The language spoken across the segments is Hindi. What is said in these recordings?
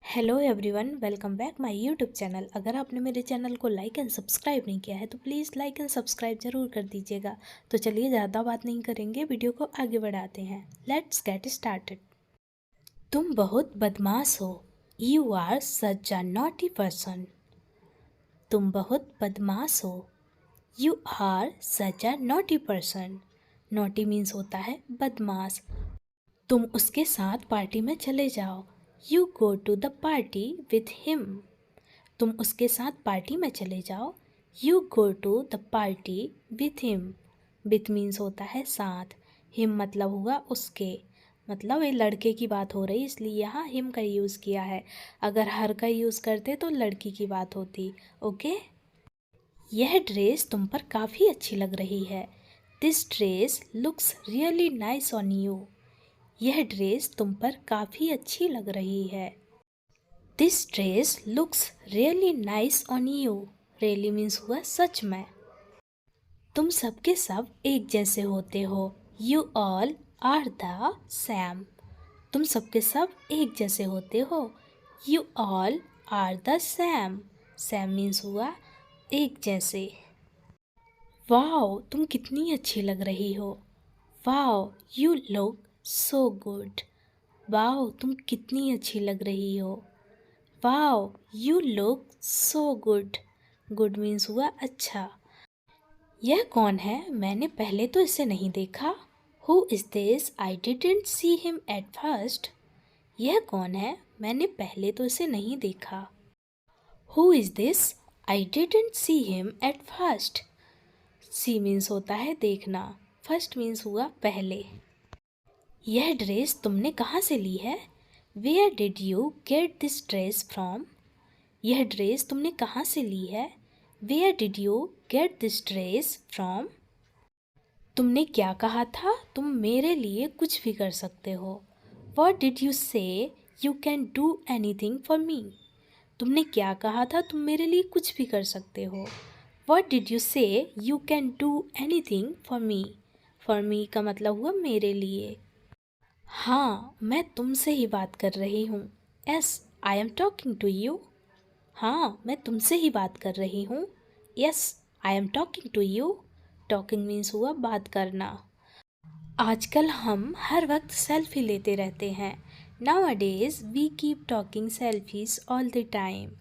Hello everyone, welcome back my YouTube channel. अगर आपने मेरे चैनल को लाइक एंड सब्सक्राइब नहीं किया है तो प्लीज़ लाइक एंड सब्सक्राइब ज़रूर कर दीजिएगा। तो चलिए ज़्यादा बात नहीं करेंगे, वीडियो को आगे बढ़ाते हैं। Let's get started. तुम बहुत बदमाश हो। You are such a naughty person. तुम बहुत बदमाश हो। You are such a naughty person. Naughty means होता है बदमाश। तुम उसके साथ पार्टी में चले जाओ। You go to the party with him. तुम उसके साथ पार्टी में चले जाओ। You go to the party with him. With means होता है साथ। हिम मतलब हुआ उसके, मतलब ये लड़के की बात हो रही, इसलिए यहाँ हिम का यूज़ किया है। अगर हर का यूज़ करते तो लड़की की बात होती। ओके। यह ड्रेस तुम पर काफ़ी अच्छी लग रही है। This dress looks really nice on you. यह ड्रेस तुम पर काफ़ी अच्छी लग रही है। This dress looks really nice on you. Really means हुआ सच में। तुम सबके सब एक जैसे होते हो। You all are the same. तुम सबके सब एक जैसे होते हो। You all are the same. Same means हुआ एक जैसे। वाओ, तुम कितनी अच्छी लग रही हो। Wow, you look so good. Wow, तुम कितनी अच्छी लग रही हो। Wow, you look so good. Good means हुआ अच्छा। यह कौन है? मैंने पहले तो इसे नहीं देखा। Who is this? I didn't see him at first. यह कौन है? मैंने पहले तो इसे नहीं देखा। Who is this? I didn't see him at first. See means होता है देखना, फर्स्ट मीन्स हुआ पहले। यह ड्रेस तुमने कहाँ से ली है? Where did you get this dress from? यह ड्रेस तुमने कहाँ से ली है? Where did you get this dress from? तुमने क्या कहा था? तुम मेरे लिए कुछ भी कर सकते हो। वॉट डिड यू से? You can do anything for me. तुमने क्या कहा था? तुम मेरे लिए कुछ भी कर सकते हो। वॉट डिड यू से? You can do anything for me. For me का मतलब हुआ मेरे लिए। हाँ, मैं तुमसे ही बात कर रही हूँ। Yes, I am talking to you. हाँ, मैं तुमसे ही बात कर रही हूँ। Yes, I am talking to you. Talking means हुआ बात करना। आजकल हम हर वक्त सेल्फी लेते रहते हैं। Nowadays we keep talking selfies all the time.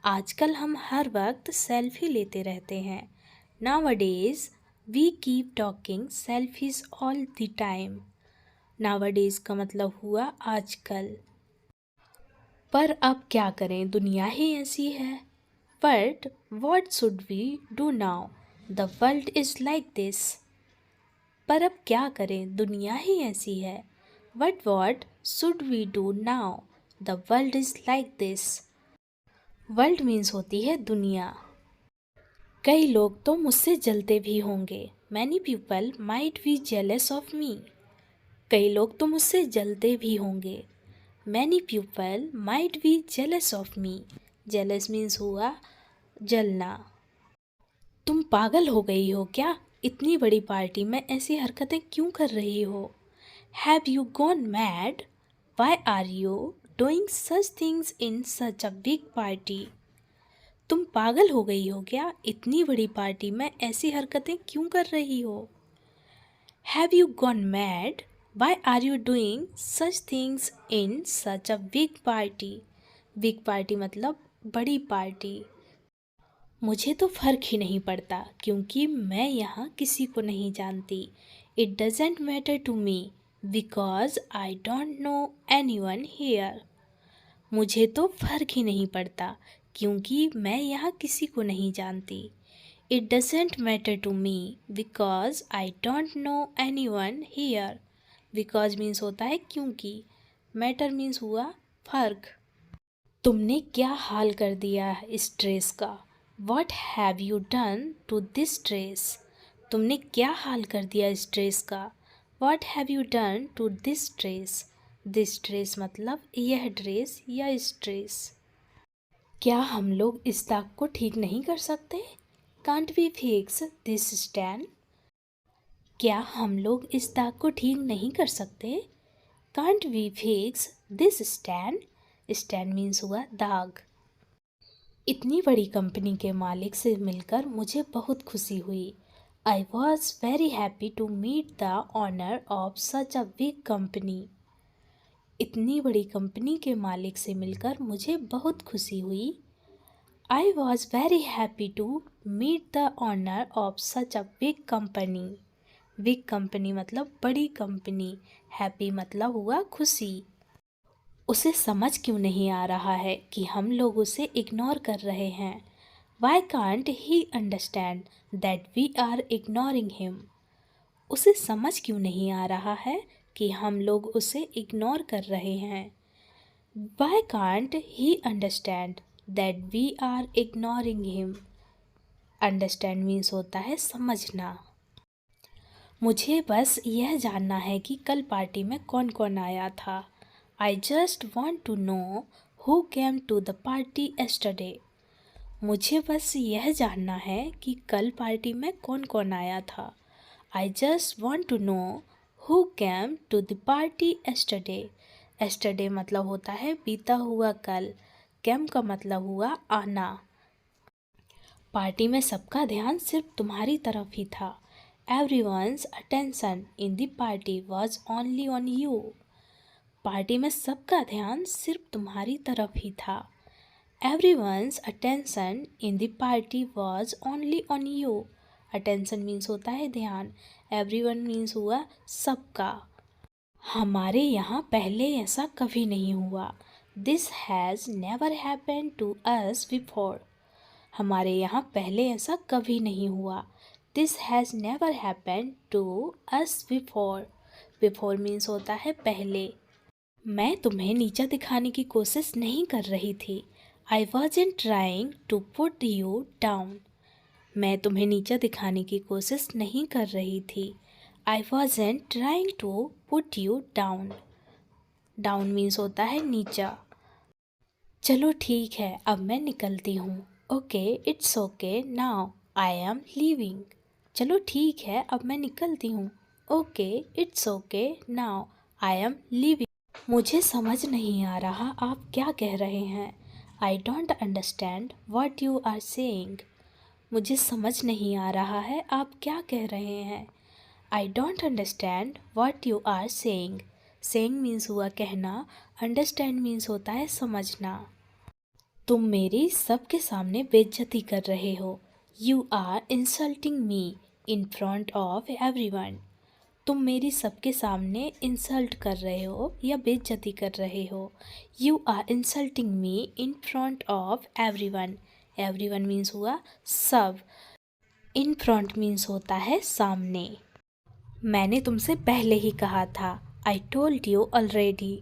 आजकल हम हर वक्त सेल्फी लेते रहते हैं। Nowadays we keep talking selfies all the time. Nowadays का मतलब हुआ आजकल। पर अब क्या करें, दुनिया ही ऐसी है। But what should we do now? The world is like this. पर अब क्या करें, दुनिया ही ऐसी है। But what should we do now? The world is like this. World means होती है दुनिया। कई लोग तो मुझसे जलते भी होंगे। Many people might be jealous of me. कई लोग तो मुझसे जलते भी होंगे। Many people might be jealous of me. Jealous means हुआ जलना। तुम पागल हो गई हो क्या? इतनी बड़ी पार्टी में ऐसी हरकतें क्यों कर रही हो? Have you gone mad? Why are you doing such things in such a big party? तुम पागल हो गई हो क्या? इतनी बड़ी पार्टी में ऐसी हरकतें क्यों कर रही हो? Have you gone mad? Why are you doing such things in such a big party? Big party मतलब बड़ी पार्टी। मुझे तो फ़र्क ही नहीं पड़ता क्योंकि मैं यहाँ किसी को नहीं जानती। It doesn't matter to me because I don't know anyone here. मुझे तो फ़र्क ही नहीं पड़ता क्योंकि मैं यहाँ किसी को नहीं जानती। It doesn't matter to me because I don't know anyone here. Because means होता है क्योंकि, मैटर मीन्स हुआ फ़र्क। तुमने क्या हाल कर दिया इस ड्रेस का? What have you done to this dress? तुमने क्या हाल कर दिया इस ड्रेस का? What have you done to this dress? This dress मतलब यह ड्रेस या इस ड्रेस। क्या हम लोग इस दाग को ठीक नहीं कर सकते? Can't we fix this stain? क्या हम लोग इस दाग को ठीक नहीं कर सकते? Can't we fix this stain? Stain means हुआ दाग। इतनी बड़ी कंपनी के मालिक से मिलकर मुझे बहुत खुशी हुई। I was very happy to meet the honour of such a big company. इतनी बड़ी कंपनी के मालिक से मिलकर मुझे बहुत खुशी हुई। I was very happy to meet the honour of such a big company. Big company मतलब बड़ी कंपनी, हैप्पी मतलब हुआ खुशी। उसे समझ क्यों नहीं आ रहा है कि हम लोग उसे इग्नोर कर रहे हैं। Why can't he understand that we are ignoring him. उसे समझ क्यों नहीं आ रहा है कि हम लोग उसे इग्नोर कर रहे हैं। Why can't he understand that we are ignoring him. Understand means होता है समझना। मुझे बस यह जानना है कि कल पार्टी में कौन कौन आया था। I just want to know who came to the party yesterday. मुझे बस यह जानना है कि कल पार्टी में कौन कौन आया था। I just want to know who came to the party yesterday. Yesterday मतलब होता है बीता हुआ कल। Came का मतलब हुआ आना। पार्टी में सबका ध्यान सिर्फ तुम्हारी तरफ ही था। Everyone's attention in the party was only on you. Party में सबका ध्यान सिर्फ तुम्हारी तरफ ही था। Everyone's attention in the party was only on you. Attention means होता है ध्यान। Everyone means हुआ सबका। हमारे यहाँ पहले ऐसा कभी नहीं हुआ। This has never happened to us before. हमारे यहाँ पहले ऐसा कभी नहीं हुआ। This has never happened to us before. Before means होता है पहले। मैं तुम्हें नीचा दिखाने की कोशिश नहीं कर रही थी। I wasn't trying to put you down. मैं तुम्हें नीचा दिखाने की कोशिश नहीं कर रही थी। I wasn't trying to put you down. Down means होता है नीचा। चलो ठीक है, अब मैं निकलती हूँ। Okay, it's okay now I am leaving. चलो ठीक है, अब मैं निकलती हूँ। Okay, it's okay now I am leaving. मुझे समझ नहीं आ रहा आप क्या कह रहे हैं। I don't understand what you are saying. मुझे समझ नहीं आ रहा है आप क्या कह रहे हैं। I don't understand what you are saying. Saying means हुआ कहना, अंडरस्टैंड मीन्स होता है समझना। तुम मेरी सबके सामने बेइज्जती कर रहे हो। You are insulting me in front of everyone. तुम मेरी सबके सामने इंसल्ट कर रहे हो या बेइज्जती कर रहे हो। You are insulting me in front of everyone. Everyone means हुआ सब। इन फ्रंट मीन्स होता है सामने। मैंने तुमसे पहले ही कहा था। I told you already.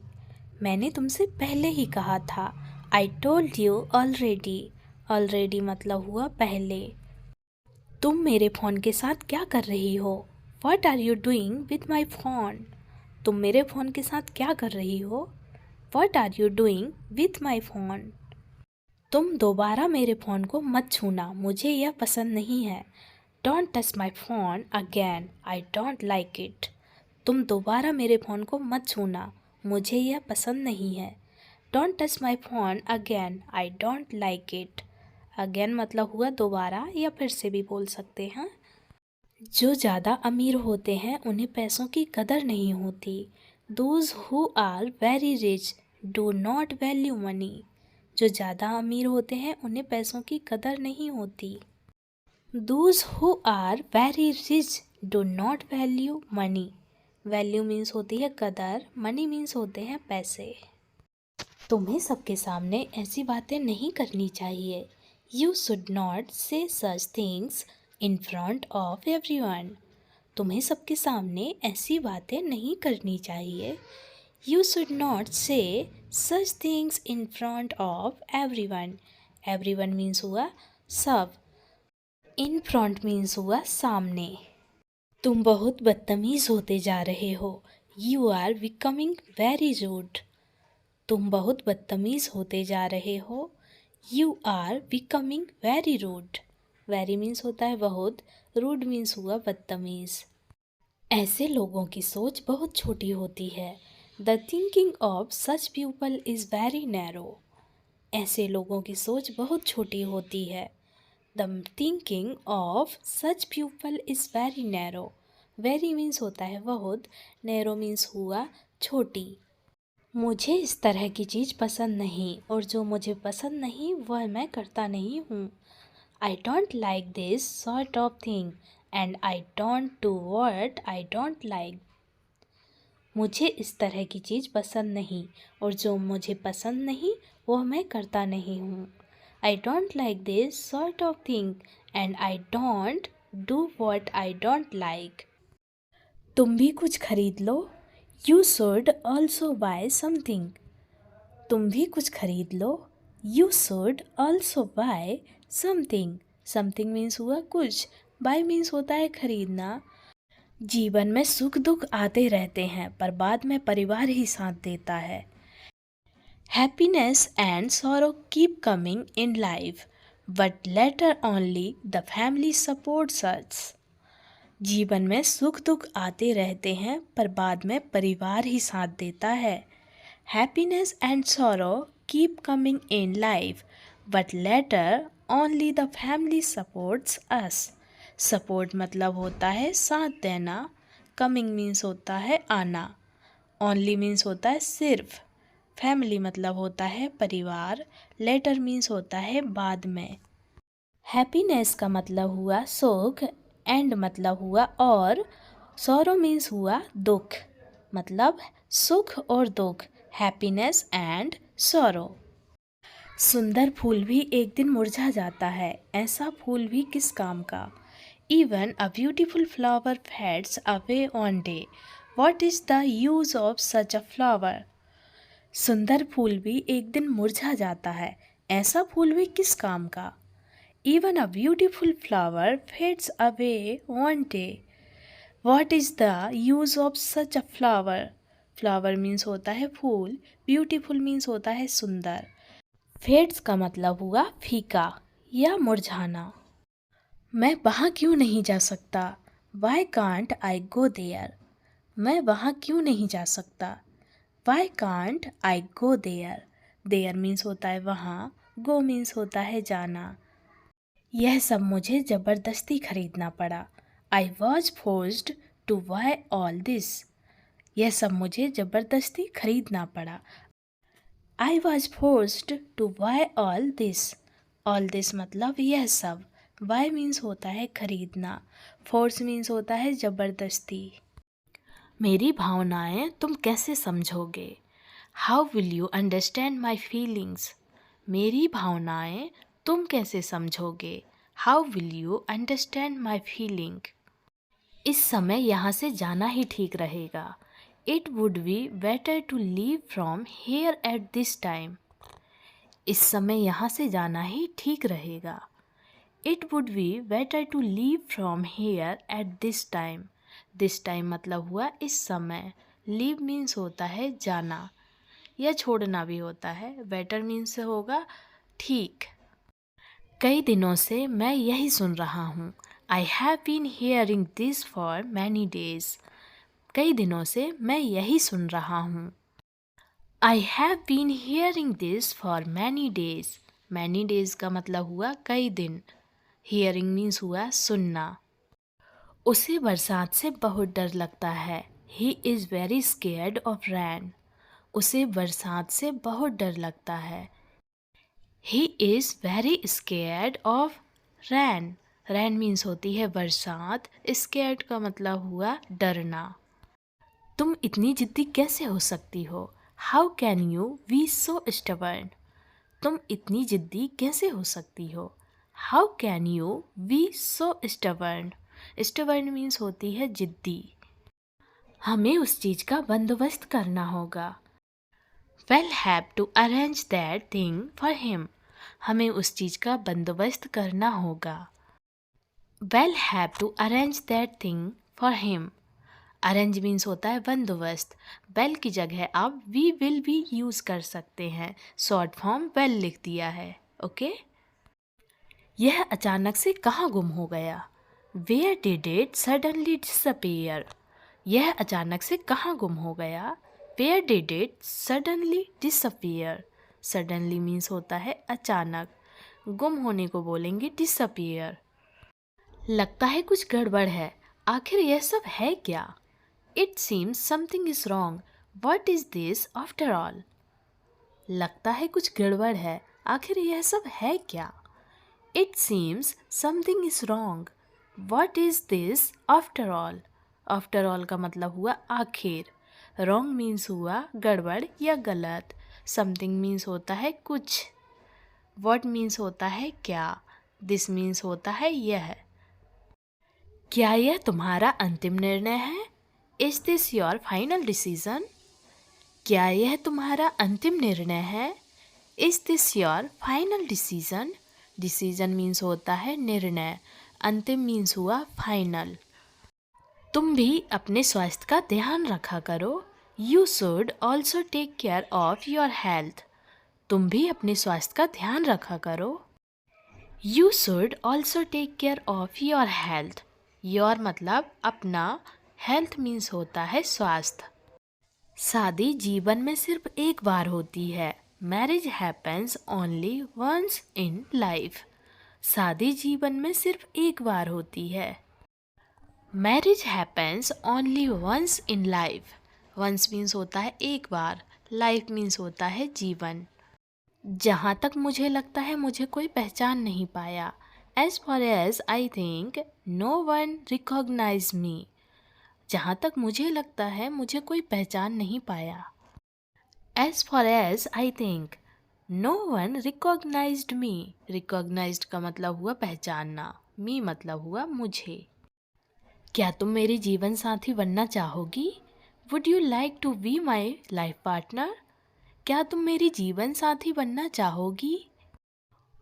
मैंने तुमसे पहले ही कहा था। I told you already. Already मतलब हुआ पहले। तुम मेरे फ़ोन के साथ क्या कर रही हो। What are you doing with my phone? तुम मेरे फ़ोन के साथ क्या कर रही हो। What are you doing with my phone? तुम दोबारा मेरे फ़ोन को मत छूना, मुझे यह पसंद नहीं है। Don't touch my phone again. I don't like it. तुम दोबारा मेरे फ़ोन को मत छूना, मुझे यह पसंद नहीं है। Don't touch my phone again. I don't like it. Again मतलब हुआ दोबारा या फिर से भी बोल सकते हैं। जो ज़्यादा अमीर होते हैं उन्हें पैसों की कदर नहीं होती। Those who are very rich do not value money. जो ज़्यादा अमीर होते हैं उन्हें पैसों की कदर नहीं होती। Those who are very rich do not value money. Value means होती है कदर, money means होते हैं पैसे। तुम्हें सबके सामने ऐसी बातें नहीं करनी चाहिए। You should not say such things in front of everyone. तुम्हें सबके सामने ऐसी बातें नहीं करनी चाहिए। You should not say such things in front of everyone. Everyone means हुआ सब। In front means हुआ सामने। तुम बहुत बदतमीज़ होते जा रहे हो। You are becoming very rude. तुम बहुत बदतमीज़ होते जा रहे हो। You are becoming very rude. Very means होता है बहुत, rude means हुआ बदतमीज़। ऐसे लोगों की सोच बहुत छोटी होती है। The thinking of such people is very narrow. ऐसे लोगों की सोच बहुत छोटी होती है। The thinking of such people is very narrow. Very means होता है बहुत, नैरो मीन्स हुआ छोटी। मुझे इस तरह की चीज़ पसंद नहीं, और जो मुझे पसंद नहीं वह मैं करता नहीं हूँ। I don't like this sort of thing and I don't do what I don't like. मुझे इस तरह की चीज़ पसंद नहीं, और जो मुझे पसंद नहीं वह मैं करता नहीं हूँ। I don't like this sort of thing and I don't do what I don't like. तुम भी कुछ खरीद लो। You should also buy something. तुम भी कुछ खरीद लो। You should also buy something. Something means हुआ कुछ, buy means होता है खरीदना। जीवन में सुख दुख आते रहते हैं, पर बाद में परिवार ही साथ देता है। Happiness and sorrow keep coming in life, but later only the family supports us. जीवन में सुख दुख आते रहते हैं, पर बाद में परिवार ही साथ देता है। Happiness and sorrow keep coming in life, but later only the family supports us. Support मतलब होता है साथ देना, coming means होता है आना, only means होता है सिर्फ, family मतलब होता है परिवार, later means होता है बाद में। Happiness का मतलब हुआ सुख, and मतलब हुआ और, sorrow means हुआ दुख, मतलब सुख और दुख, हैप्पीनेस एंड सॉरो। सुंदर फूल भी एक दिन मुरझा जाता है, ऐसा फूल भी किस काम का। Even a beautiful flower fades away one day, what is the use of such a flower. सुंदर फूल भी एक दिन मुरझा जाता है, ऐसा फूल भी किस काम का। Even a beautiful flower fades away one day, what is the use of such a flower. Flower means होता है फूल, ब्यूटीफुल मीन्स होता है सुंदर। फेड्स का मतलब हुआ फीका या मुरझाना। मैं वहाँ क्यों नहीं जा सकता, why can't I go there. मैं वहाँ क्यों नहीं जा सकता, why can't I go there. There means होता है वहाँ, गो मीन्स होता है जाना। यह सब मुझे ज़बरदस्ती खरीदना पड़ा, I was forced to buy all this. यह सब मुझे ज़बरदस्ती खरीदना पड़ा, I was forced to buy all this. All this मतलब यह सब, बाय मीन्स होता है खरीदना, फोर्स मीन्स होता है ज़बरदस्ती। मेरी भावनाएं तुम कैसे समझोगे, how will you understand my feelings. मेरी भावनाएं तुम कैसे समझोगे, how will you understand my feeling. इस समय यहाँ से जाना ही ठीक रहेगा, it would be better to leave from here at this time. इस समय यहाँ से जाना ही ठीक रहेगा, it would be better to leave from here at this time. This time मतलब हुआ इस समय, लीव मीन्स होता है जाना या छोड़ना भी होता है, बेटर मीन्स होगा ठीक। कई दिनों से मैं यही सुन रहा हूँ, I have been hearing this for many days. कई दिनों से मैं यही सुन रहा हूँ। I have been hearing this for many days. Many days का मतलब हुआ कई दिन, हियरिंग मीन्स हुआ सुनना। उसे बरसात से बहुत डर लगता है, he is very scared of rain. उसे बरसात से बहुत डर लगता है, he is very scared of rain. Rain means होती है बरसात, स्केयर्ड का मतलब हुआ डरना। तुम इतनी जिद्दी कैसे हो सकती हो, how can you be so stubborn. तुम इतनी जिद्दी कैसे हो सकती हो, how can you be so stubborn. Stubborn means होती है जिद्दी। हमें उस चीज़ का बंदोबस्त करना होगा, we'll have to arrange that thing for him। हमें उस चीज़ का बंदोबस्त करना होगा, we'll have to arrange that thing for him। Arrange means होता है बंदोबस्त, वेल की जगह आप वी विल भी यूज़ कर सकते हैं, शॉर्ट फॉर्म वेल लिख दिया है, ओके। यह अचानक से कहाँ गुम हो गया, where did it suddenly disappear. यह अचानक से कहाँ गुम हो गया, where did it suddenly disappear. Suddenly means होता है अचानक, गुम होने को बोलेंगे डिसअपियर। लगता है कुछ गड़बड़ है, आखिर यह सब है क्या? It seems something is wrong, what is this after all. लगता है कुछ गड़बड़ है, आखिर यह सब है क्या? It seems something is wrong, what is this after all. After all का मतलब हुआ आखिर, रॉन्ग मीन्स हुआ गड़बड़ या गलत, समथिंग मीन्स होता है कुछ, व्हाट मीन्स होता है क्या, दिस मीन्स होता है यह। क्या यह तुम्हारा अंतिम निर्णय है? Is this your final decision. क्या यह तुम्हारा अंतिम निर्णय है? Is this your final decision. Decision means होता है निर्णय, अंतिम मीन्स हुआ फाइनल। तुम भी अपने स्वास्थ्य का ध्यान रखा करो। You should also take care of your health. तुम भी अपने स्वास्थ्य का ध्यान रखा करो। You should also take care of your health. Your मतलब अपना, हेल्थ मीन्स होता है स्वास्थ्य। शादी जीवन में सिर्फ एक बार होती है। Marriage happens only once in life. शादी जीवन में सिर्फ एक बार होती है। Marriage happens only once in life. Once means होता है एक बार, लाइफ मीन्स होता है जीवन। जहाँ तक मुझे लगता है मुझे कोई पहचान नहीं पाया। As far as I think no one recognize me. जहाँ तक मुझे लगता है मुझे कोई पहचान नहीं पाया। As far as I think no one recognized me. Recognized का मतलब हुआ पहचानना, मी मतलब हुआ मुझे। क्या तुम मेरी जीवन साथी बनना चाहोगी? Would you like to be my life partner. क्या तुम मेरी जीवन साथी बनना चाहोगी?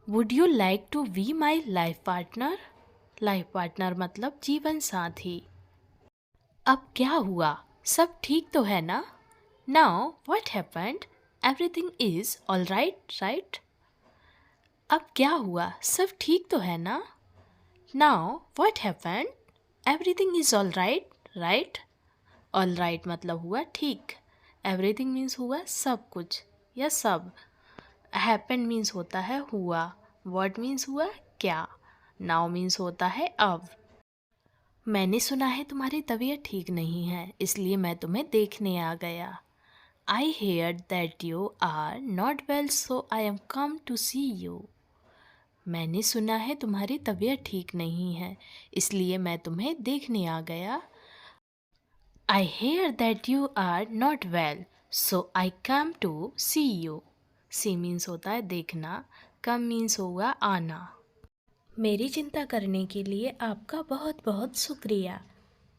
Would you like to be my life partner. Life partner मतलब जीवन साथी। अब क्या हुआ, सब ठीक तो है ना? Now what happened, everything is all right right. अब क्या हुआ, सब ठीक तो है ना? Now what happened, everything is all right right. All right मतलब हुआ ठीक, एवरीथिंग मीन्स हुआ सब कुछ या सब, हैपन मीन्स होता है हुआ, व्हाट मीन्स हुआ क्या, नाउ मीन्स होता है अब। मैंने सुना है तुम्हारी तबीयत ठीक नहीं है, इसलिए मैं तुम्हें देखने आ गया। I hear that you are not well, so I am come to see you. मैंने सुना है तुम्हारी तबीयत ठीक नहीं है, इसलिए मैं तुम्हें देखने आ गया। I hear that you are not well, so I come to see you. See means होता है देखना, कम मीन्स होगा आना। मेरी चिंता करने के लिए आपका बहुत बहुत शुक्रिया।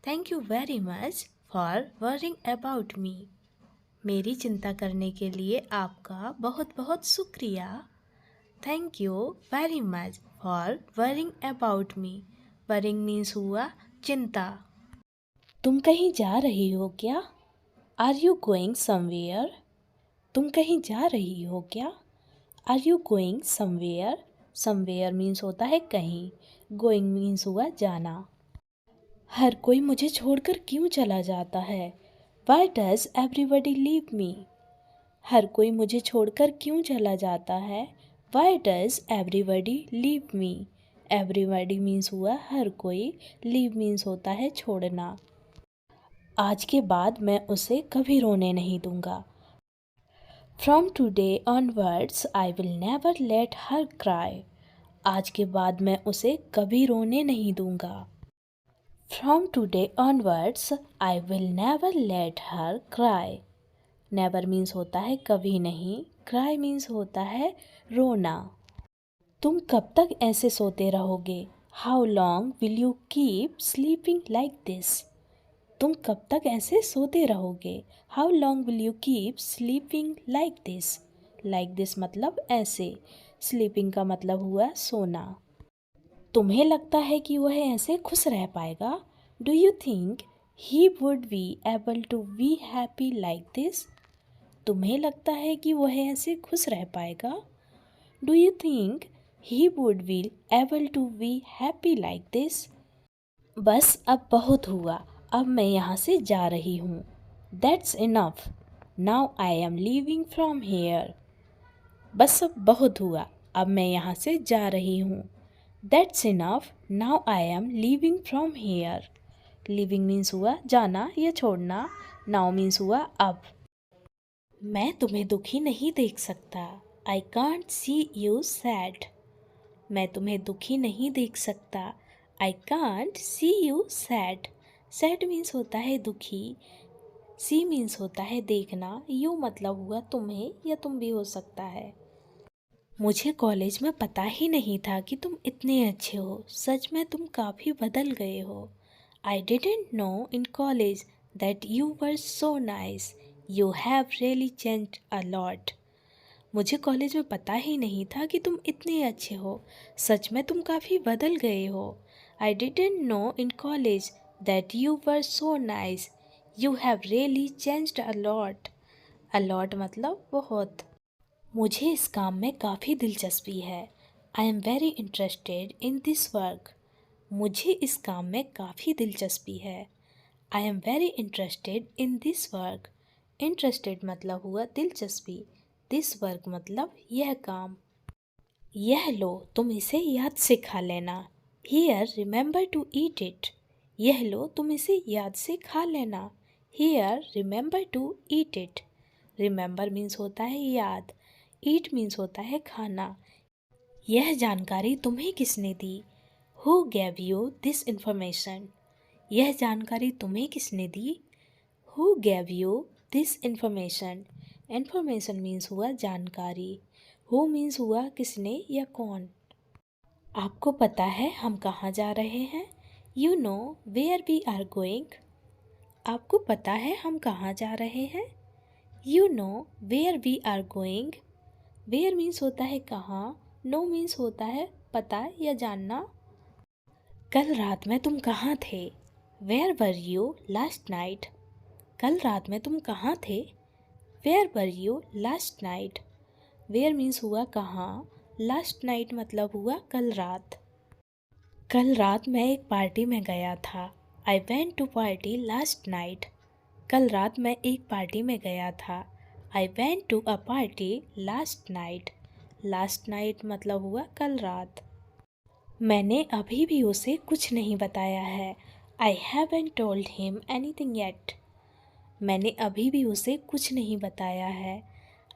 Thank you very much for worrying about me. मेरी चिंता करने के लिए आपका बहुत बहुत शुक्रिया। Thank you very much for worrying about me. Worrying means हुआ चिंता। तुम कहीं जा रही हो क्या? Are you going somewhere. तुम कहीं जा रही हो क्या? Are you going somewhere. Somewhere means होता है कहीं, गोइंग मीन्स हुआ जाना। हर कोई मुझे छोड़कर क्यों चला जाता है? Why does everybody leave me. हर कोई मुझे छोड़कर क्यों चला जाता है? Why does everybody leave me. Everybody means हुआ हर कोई, लीव मीन्स होता है छोड़ना। आज के बाद मैं उसे कभी रोने नहीं दूंगा। From today onwards I will never let her cry. आज के बाद मैं उसे कभी रोने नहीं दूंगा। From today onwards I will never let her cry. Never means होता है कभी नहीं, cry means होता है रोना। तुम कब तक ऐसे सोते रहोगे? How long will you keep sleeping like this? तुम कब तक ऐसे सोते रहोगे? How long will you keep sleeping like this. Like this मतलब ऐसे, स्लीपिंग का मतलब हुआ सोना। तुम्हें लगता है कि वह ऐसे खुश रह पाएगा? Do you think he would be able to be happy like this. तुम्हें लगता है कि वह ऐसे खुश रह पाएगा? Do you think he would be able to be happy like this. बस अब बहुत हुआ, अब मैं यहाँ से जा रही हूँ। That's enough. Now I am leaving from here. बस अब बहुत हुआ, अब मैं यहाँ से जा रही हूँ। That's enough, now I am leaving from here. Leaving means हुआ जाना या छोड़ना, नाउ मीन्स हुआ अब। मैं तुम्हें दुखी नहीं देख सकता। I can't see you sad. मैं तुम्हें दुखी नहीं देख सकता। I can't see you sad. Sad means होता है दुखी, सी मीन्स होता है देखना, यू मतलब हुआ तुम्हें या तुम भी हो सकता है। मुझे कॉलेज में पता ही नहीं था कि तुम इतने अच्छे हो, सच में तुम काफ़ी बदल गए हो। I didn't know in college that you were so nice, you have really changed a lot. मुझे कॉलेज में पता ही नहीं था कि तुम इतने अच्छे हो, सच में तुम काफ़ी बदल गए हो। I didn't know in college that you were so nice, you have really changed a lot. A lot मतलब बहुत। मुझे इस काम में काफ़ी दिलचस्पी है। I am very interested in this work. मुझे इस काम में काफ़ी दिलचस्पी है। I am very interested in this work. Interested मतलब हुआ दिलचस्पी, दिस वर्क मतलब यह काम। यह लो, तुम इसे याद से खा लेना। Here remember to eat it. यह लो, तुम इसे याद से खा लेना। Here remember to eat it. Remember means होता है याद, ईट मीन्स होता है खाना। यह जानकारी तुम्हें किसने दी? Who gave you this information? यह जानकारी तुम्हें किसने दी? Who gave you this information? Information means हुआ जानकारी, हु मीन्स हुआ किसने या कौन। आपको पता है हम कहाँ जा रहे हैं? You know where we are going. आपको पता है हम कहाँ जा रहे हैं? You know where we are going. Where means होता है कहाँ, नो मीन्स होता है पता या जानना। कल रात में तुम कहाँ थे? Where were you last night. कल रात में तुम कहाँ थे? Where were you last night. Where means हुआ कहाँ, लास्ट नाइट मतलब हुआ कल रात। कल रात मैं एक पार्टी में गया था। I went to party last night. कल रात मैं एक पार्टी में गया था। I went to a party last night. Last night मतलब हुआ कल रात। मैंने अभी भी उसे कुछ नहीं बताया है। I haven't told him anything yet. मैंने अभी भी उसे कुछ नहीं बताया है।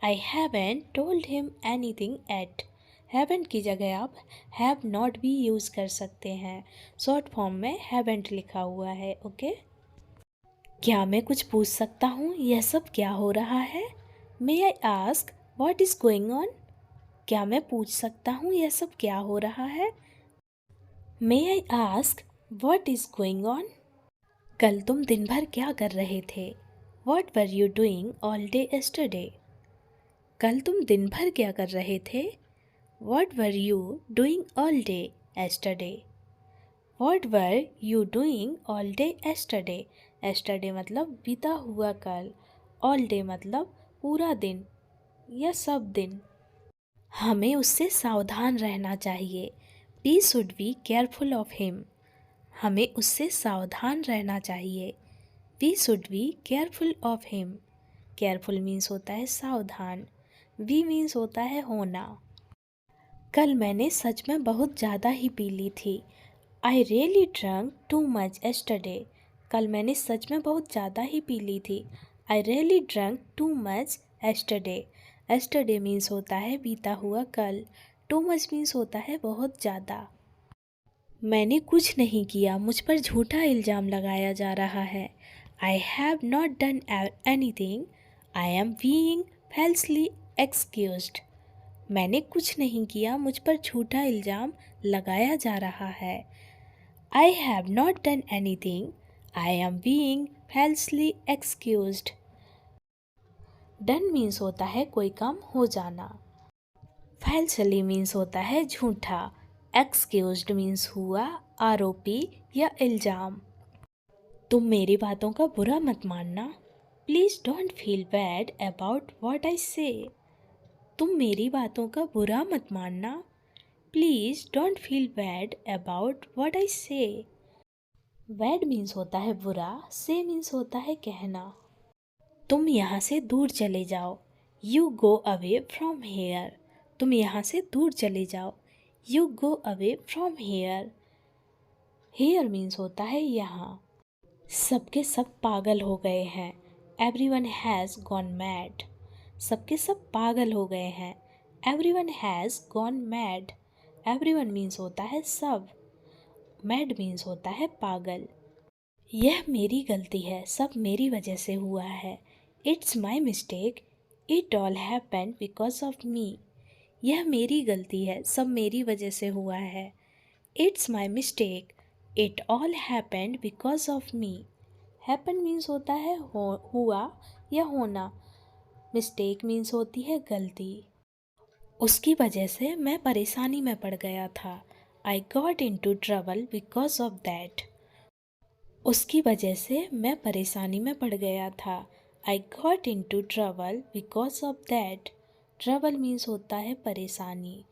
I haven't told him anything at. Haven't की जगह आप हैव नॉट भी यूज़ कर सकते हैं। शॉर्ट फॉर्म में हैवेंट लिखा हुआ है। ओके, क्या मैं कुछ पूछ सकता हूँ यह सब क्या हो रहा है? May I ask what is going on. क्या मैं पूछ सकता हूँ यह सब क्या हो रहा है? May I ask what is going on. कल तुम दिन भर क्या कर रहे थे? What were you doing all day yesterday. कल तुम दिन भर क्या कर रहे थे? What were you doing all day yesterday? What were you doing all day yesterday? Yesterday मतलब बीता हुआ कल, all day मतलब पूरा दिन या सब दिन। हमें उससे सावधान रहना चाहिए। We should be careful of him. हमें उससे सावधान रहना चाहिए। We should be careful of him. Careful means होता है सावधान, be means होता है होना। कल मैंने सच में बहुत ज़्यादा ही पी ली थी। I really drunk too much yesterday. कल मैंने सच में बहुत ज़्यादा ही पी ली थी। I really drunk too much yesterday. Yesterday means होता है बीता हुआ कल, टू मच मीन्स होता है बहुत ज़्यादा। मैंने कुछ नहीं किया, मुझ पर झूठा इल्ज़ाम लगाया जा रहा है। I have not done anything, I am being falsely excused. मैंने कुछ नहीं किया, मुझ पर झूठा इल्ज़ाम लगाया जा रहा है। I have not done anything, I am being falsely excused. Done means होता है कोई काम हो जाना। फैल्सली मीन्स होता है झूठा। एक्सक्यूज्ड मीन्स हुआ आरोपी या इल्ज़ाम। तुम मेरी बातों का बुरा मत मानना। Please don't feel bad about what I say. तुम मेरी बातों का बुरा मत मानना। Please don't feel bad about what I say. Bad means होता है बुरा, से मीन्स होता है कहना। तुम यहाँ से दूर चले जाओ। You go away from here. तुम यहाँ से दूर चले जाओ। You go away from here. Here means होता है यहाँ। सबके सब पागल हो गए हैं। Everyone has gone mad. सबके सब पागल हो गए हैं। Everyone has gone mad. Everyone means होता है सब। मैड मीन्स होता है पागल। यह मेरी गलती है, सब मेरी वजह से हुआ है। It's my mistake, it all happened because of me. यह मेरी गलती है, सब मेरी वजह से हुआ है। It's my mistake, it all happened because of me. Happen means होता है हुआ या होना। मिस्टेक मीन्स होती है गलती। उसकी वजह से मैं परेशानी में पड़ गया था। I got into trouble because of that. उसकी वजह से मैं परेशानी में पड़ गया था। I got into trouble because of that. Trouble means होता है परेशानी।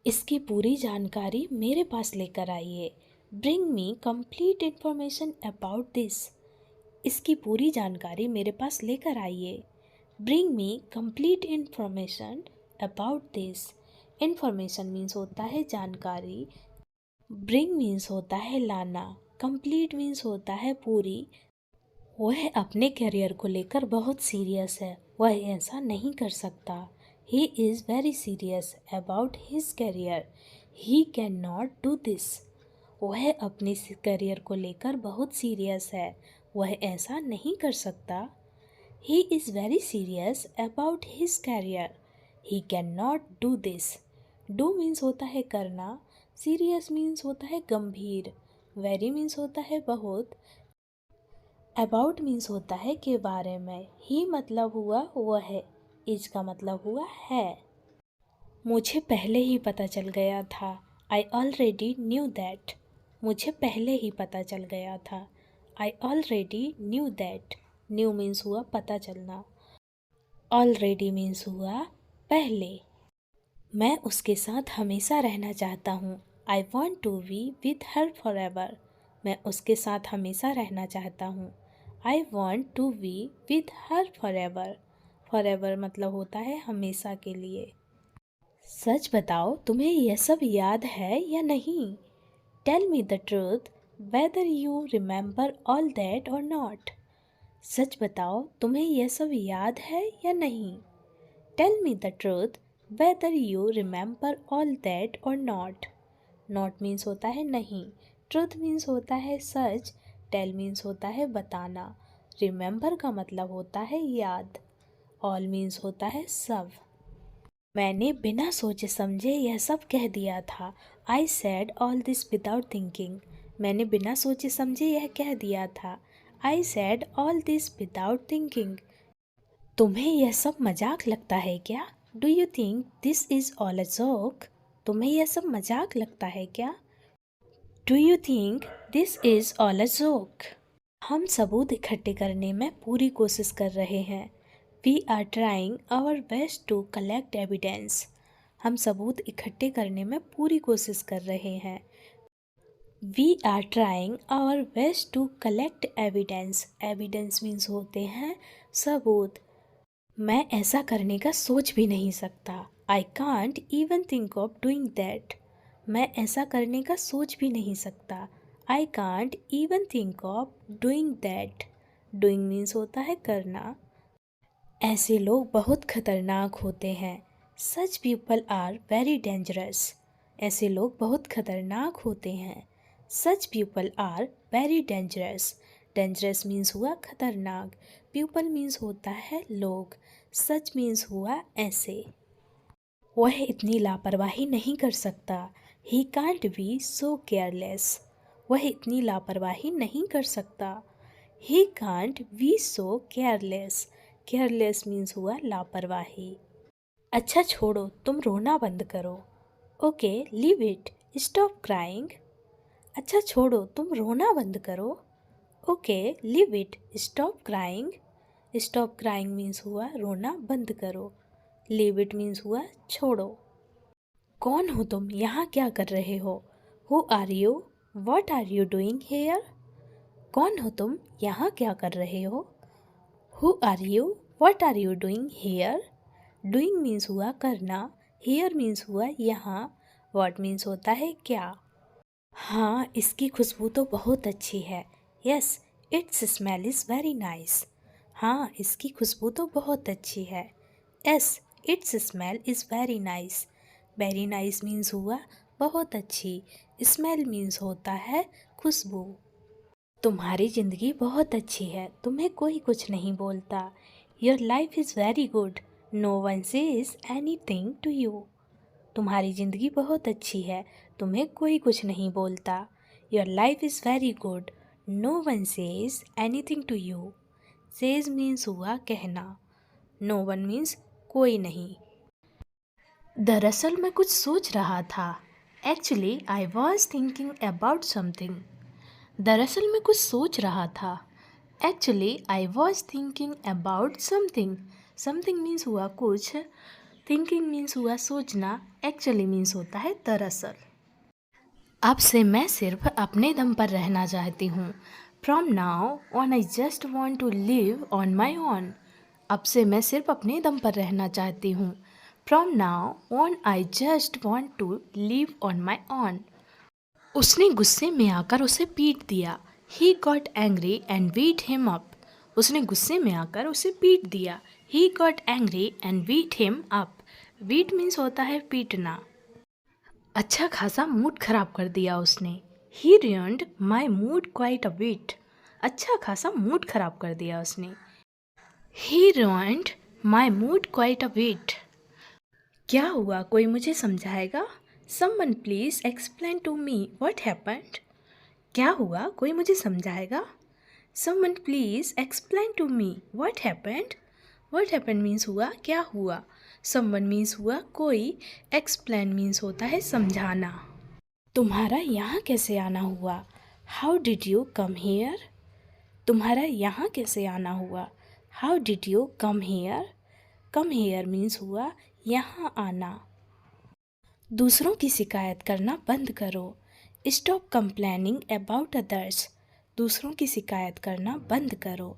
इसकी पूरी जानकारी मेरे पास लेकर आइए। Bring me complete information about this. इसकी पूरी जानकारी मेरे पास लेकर आइए। Bring me complete information about this. Information means होता है जानकारी। ब्रिंग मीन्स होता है लाना। कंप्लीट मीन्स होता है पूरी। वह अपने करियर को लेकर बहुत सीरियस है, वह ऐसा नहीं कर सकता। ही is very serious about his career, he can not do this. वह अपने करियर को लेकर बहुत सीरियस है, वह ऐसा नहीं कर सकता। ही is very serious about his career, he can not do this. Do means होता है करना। सीरियस मीन्स होता है गंभीर। वेरी मीन्स होता है बहुत। अबाउट मीन्स होता है के बारे में। ही मतलब हुआ वह है। इज का मतलब हुआ है। मुझे पहले ही पता चल गया था। I already knew that. मुझे पहले ही पता चल गया था। I already knew that. New means हुआ पता चलना। ऑलरेडी मीन्स हुआ पहले। मैं उसके साथ हमेशा रहना चाहता हूँ। I want to be with her forever. मैं उसके साथ हमेशा रहना चाहता हूँ। I want to be with her forever. Forever मतलब होता है हमेशा के लिए। सच बताओ, तुम्हें यह सब याद है या नहीं? Tell me the truth whether you remember all that or not. सच बताओ, तुम्हें यह सब याद है या नहीं? Tell me the truth whether you remember all that or not. Not means होता है नहीं। Truth means होता है सच। Tell means होता है बताना। Remember का मतलब होता है याद। All means होता है सब। मैंने बिना सोचे समझे यह सब कह दिया था। I said all this without thinking. मैंने बिना सोचे समझे यह कह दिया था। I said all this without thinking. तुम्हें यह सब मजाक लगता है क्या? Do you think this is all a joke? तुम्हें यह सब मजाक लगता है क्या? Do you think this is all a joke? हम सबूत इकट्ठे करने में पूरी कोशिश कर रहे हैं। We are trying our best to collect evidence. हम सबूत इकट्ठे करने में पूरी कोशिश कर रहे हैं। We are trying our best to collect evidence. Evidence means होते हैं सबूत। मैं ऐसा करने का सोच भी नहीं सकता। I can't even think of doing that. मैं ऐसा करने का सोच भी नहीं सकता। I can't even think of doing that. Doing means होता है करना। ऐसे लोग बहुत खतरनाक होते हैं। Such people are very dangerous. ऐसे लोग बहुत खतरनाक होते हैं। Such people are very dangerous. Dangerous means हुआ खतरनाक। पीपल मीन्स होता है लोग। सच मीन्स हुआ ऐसे। वह इतनी लापरवाही नहीं कर सकता। He can't be so careless. वह इतनी लापरवाही नहीं कर सकता। He can't be so careless. Careless means हुआ लापरवाही। अच्छा छोड़ो, तुम रोना बंद करो। Okay leave it, stop crying. अच्छा छोड़ो, तुम रोना बंद करो। Okay leave it, stop crying. Stop crying means हुआ रोना बंद करो। लीव इट मीन्स हुआ छोड़ो। कौन हो तुम, यहाँ क्या कर रहे हो? Who are you, what are you doing here? कौन हो तुम, यहाँ क्या कर रहे हो? Who are you, what are you doing here. Doing means हुआ करना, हेयर मीन्स हुआ यहाँ, वॉट मीन्स होता है क्या। हाँ, इसकी खुशबू तो बहुत अच्छी है। Yes, it's smell is very nice. हाँ, इसकी खुशबू तो बहुत अच्छी है। Yes, it's smell is very nice. Very nice means हुआ बहुत अच्छी, स्मेल मीन्स होता है खुशबू। तुम्हारी ज़िंदगी बहुत अच्छी है, तुम्हें कोई कुछ नहीं बोलता। Your life is very good, no one says anything to you. तुम्हारी ज़िंदगी बहुत अच्छी है, तुम्हें कोई कुछ नहीं बोलता। Your life is very good, no one says anything to you. Says means हुआ कहना, नो वन मीन्स कोई नहीं। दरअसल मैं कुछ सोच रहा था। Actually I was thinking about something. दरअसल मैं कुछ सोच रहा था। Actually I was thinking about something. Something means हुआ कुछ, थिंकिंग मीन्स हुआ सोचना, एक्चुअली मीन्स होता है दरअसल। अब से मैं सिर्फ अपने दम पर रहना चाहती हूँ। From now on I just want to live on my own. अब से मैं सिर्फ अपने दम पर रहना चाहती हूँ। From now on I just want to live on my own. उसने गुस्से में आकर उसे पीट दिया। He got angry and beat him up. उसने गुस्से में आकर उसे पीट दिया। He got angry and beat him up. Beat means होता है पीटना। अच्छा खासा मूड खराब कर दिया उसने। He ruined my mood quite a bit. अच्छा खासा मूड खराब कर दिया उसने। He ruined my mood quite a bit. क्या हुआ, कोई मुझे समझाएगा। Someone please explain to me what happened. क्या हुआ, कोई मुझे समझाएगा। Someone please explain to me what happened. What happened means हुआ क्या हुआ। समवन मीन्स हुआ कोई, एक्सप्लेन मीन्स होता है समझाना। तुम्हारा यहाँ कैसे आना हुआ। How did you come hair. तुम्हारा यहाँ कैसे आना हुआ। How did you come hair. Come here means हुआ यहाँ आना। दूसरों की शिकायत करना बंद करो। Stop complaining about others. दूसरों की शिकायत करना बंद करो।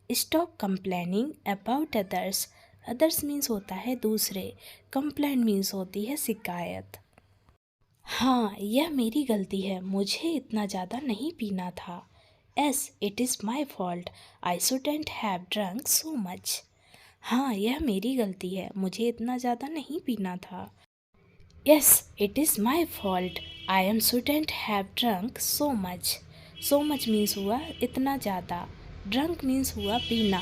Stop complaining about others. Others means होता है दूसरे, कंप्लेन मीन्स होती है शिकायत। हाँ, यह मेरी गलती है, मुझे इतना ज़्यादा नहीं पीना था। Yes, it is my fault, I shouldn't have drunk so much. हाँ, यह मेरी गलती है, मुझे इतना ज़्यादा नहीं पीना था। Yes, it is my fault, I am shouldn't have drunk so much. So much means हुआ इतना ज़्यादा, ड्रंक मीन्स हुआ पीना।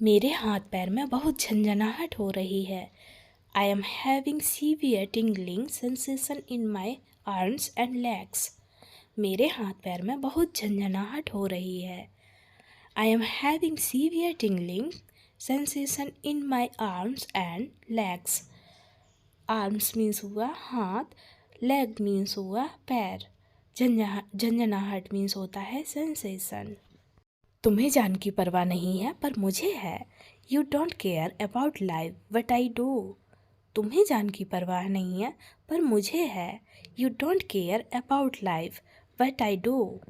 मेरे हाथ पैर में बहुत झंझनाहट हो रही है। I am having severe tingling sensation in my arms and legs. मेरे हाथ पैर में बहुत झंझनाहट हो रही है। I am having severe tingling sensation in my arms and legs. Arms means हुआ हाथ, leg means हुआ पैर, झंझनाहट means होता है sensation। तुम्हें जान की परवाह नहीं है पर मुझे है। You don't care about life but I do. तुम्हें जान की परवाह नहीं है पर मुझे है। You don't care about life but I do.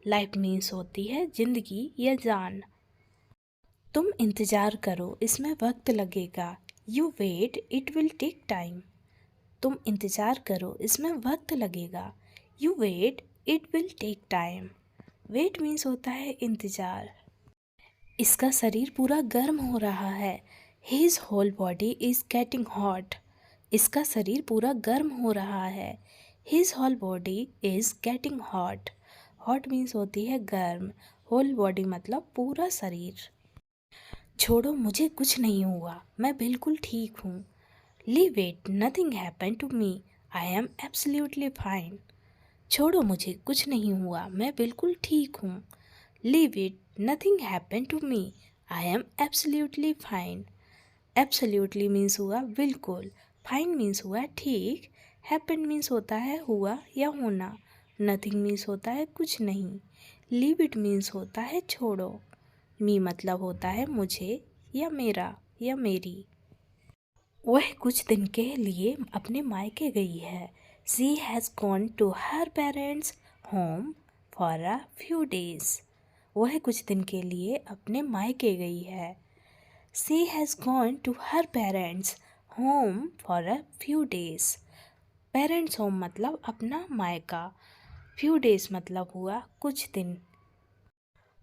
Life means होती है जिंदगी या जान। तुम इंतज़ार करो, इसमें वक्त लगेगा। You wait, it will take time. तुम इंतज़ार करो, इसमें वक्त लगेगा। You wait, it will take time. Wait means होता है इंतज़ार। इसका शरीर पूरा गर्म हो रहा है। His whole body is getting hot. इसका शरीर पूरा गर्म हो रहा है। His whole body is getting hot. Hot means होती है गर्म, whole body मतलब पूरा शरीर। छोड़ो, मुझे कुछ नहीं हुआ, मैं बिल्कुल ठीक हूँ। Leave it, nothing happened to me. I am absolutely fine. छोड़ो, मुझे कुछ नहीं हुआ, मैं बिल्कुल ठीक हूँ। Leave it, nothing happened to me. I am absolutely fine. Absolutely means हुआ बिल्कुल, फाइन मीन्स हुआ ठीक, हैपन मीन्स होता है हुआ या होना, नथिंग मीन्स होता है कुछ नहीं, लीव इट मीन्स होता है छोड़ो, मी मतलब होता है मुझे या मेरा या मेरी। वह कुछ दिन के लिए अपने मायके गई है। She has gone to her parents home for a few days. वह कुछ दिन के लिए अपने मायके गई है। She has gone to her parents home for a few days. Parents home मतलब अपना मायका, फ्यू डेज मतलब हुआ कुछ दिन।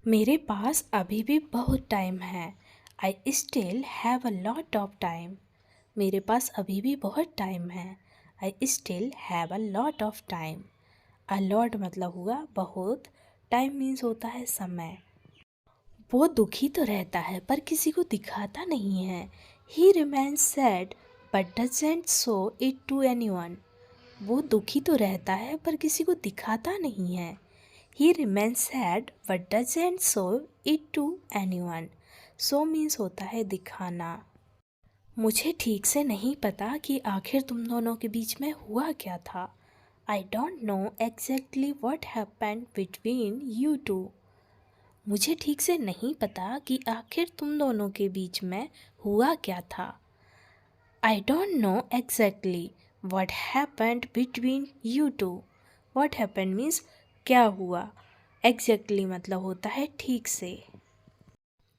मेरे पास अभी भी बहुत टाइम है। I still have a lot of time. मेरे पास अभी भी बहुत टाइम है। I still have a lot of time. A lot मतलब हुआ बहुत, टाइम मीन्स होता है समय। वो दुखी तो रहता है पर किसी को दिखाता नहीं है। He remains sad but doesn't show it to anyone. वो दुखी तो रहता है पर किसी को दिखाता नहीं है। He remains sad but doesn't show it to anyone. Show means होता है दिखाना। मुझे ठीक से नहीं पता कि आखिर तुम दोनों के बीच में हुआ क्या था। I don't know exactly what happened between you two. मुझे ठीक से नहीं पता कि आखिर तुम दोनों के बीच में हुआ क्या था। I don't know exactly what happened between you two. What happened means क्या हुआ, एग्जैक्टली मतलब होता है ठीक से।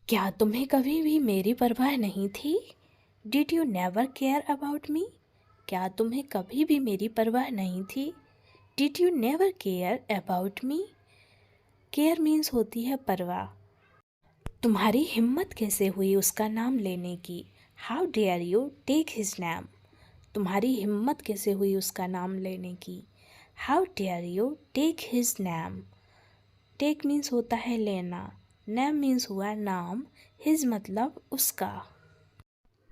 क्या तुम्हें कभी भी मेरी परवाह नहीं थी? Did you never care about me? क्या तुम्हें कभी भी मेरी परवाह नहीं थी? Did you never care about me? Care means होती है परवाह। तुम्हारी हिम्मत कैसे हुई उसका नाम लेने की? How dare you take his name. तुम्हारी हिम्मत कैसे हुई उसका नाम लेने की? How dare you take his name. Take means होता है लेना, नेम मीन्स हुआ नाम, हिज मतलब उसका।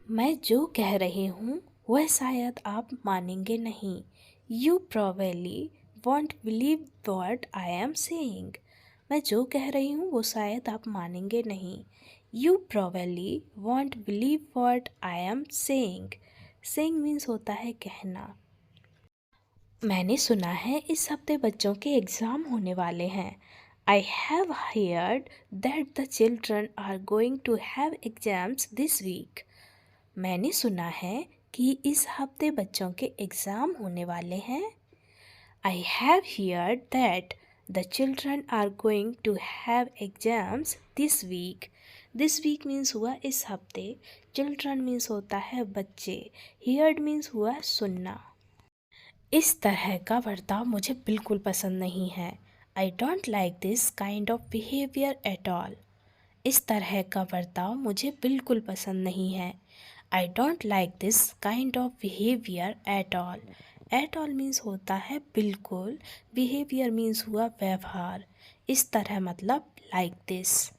मैं जो कह रही हूँ वह शायद आप मानेंगे नहीं। You probably won't believe what I am saying. मैं जो कह रही हूँ वो शायद आप मानेंगे नहीं। You probably won't believe what I am saying. Saying means होता है कहना। मैंने सुना है इस हफ्ते बच्चों के एग्ज़ाम होने वाले हैं। I have heard that the children are going to have exams this week. मैंने सुना है कि इस हफ्ते बच्चों के एग्ज़ाम होने वाले हैं। I have heard that the children are going to have exams this week. This week means हुआ इस हफ्ते, चिल्ड्रन मीन्स होता है बच्चे, हियर्ड मीन्स हुआ सुनना। इस तरह का बर्ताव मुझे बिल्कुल पसंद नहीं है। I don't like this kind of behaviour at all. इस तरह का बर्ताव मुझे बिल्कुल पसंद नहीं है। I don't like this kind of behaviour eight all. At all means होता है बिल्कुल, बिहेवियर मीन्स हुआ व्यवहार। इस तरह मतलब लाइक दिस।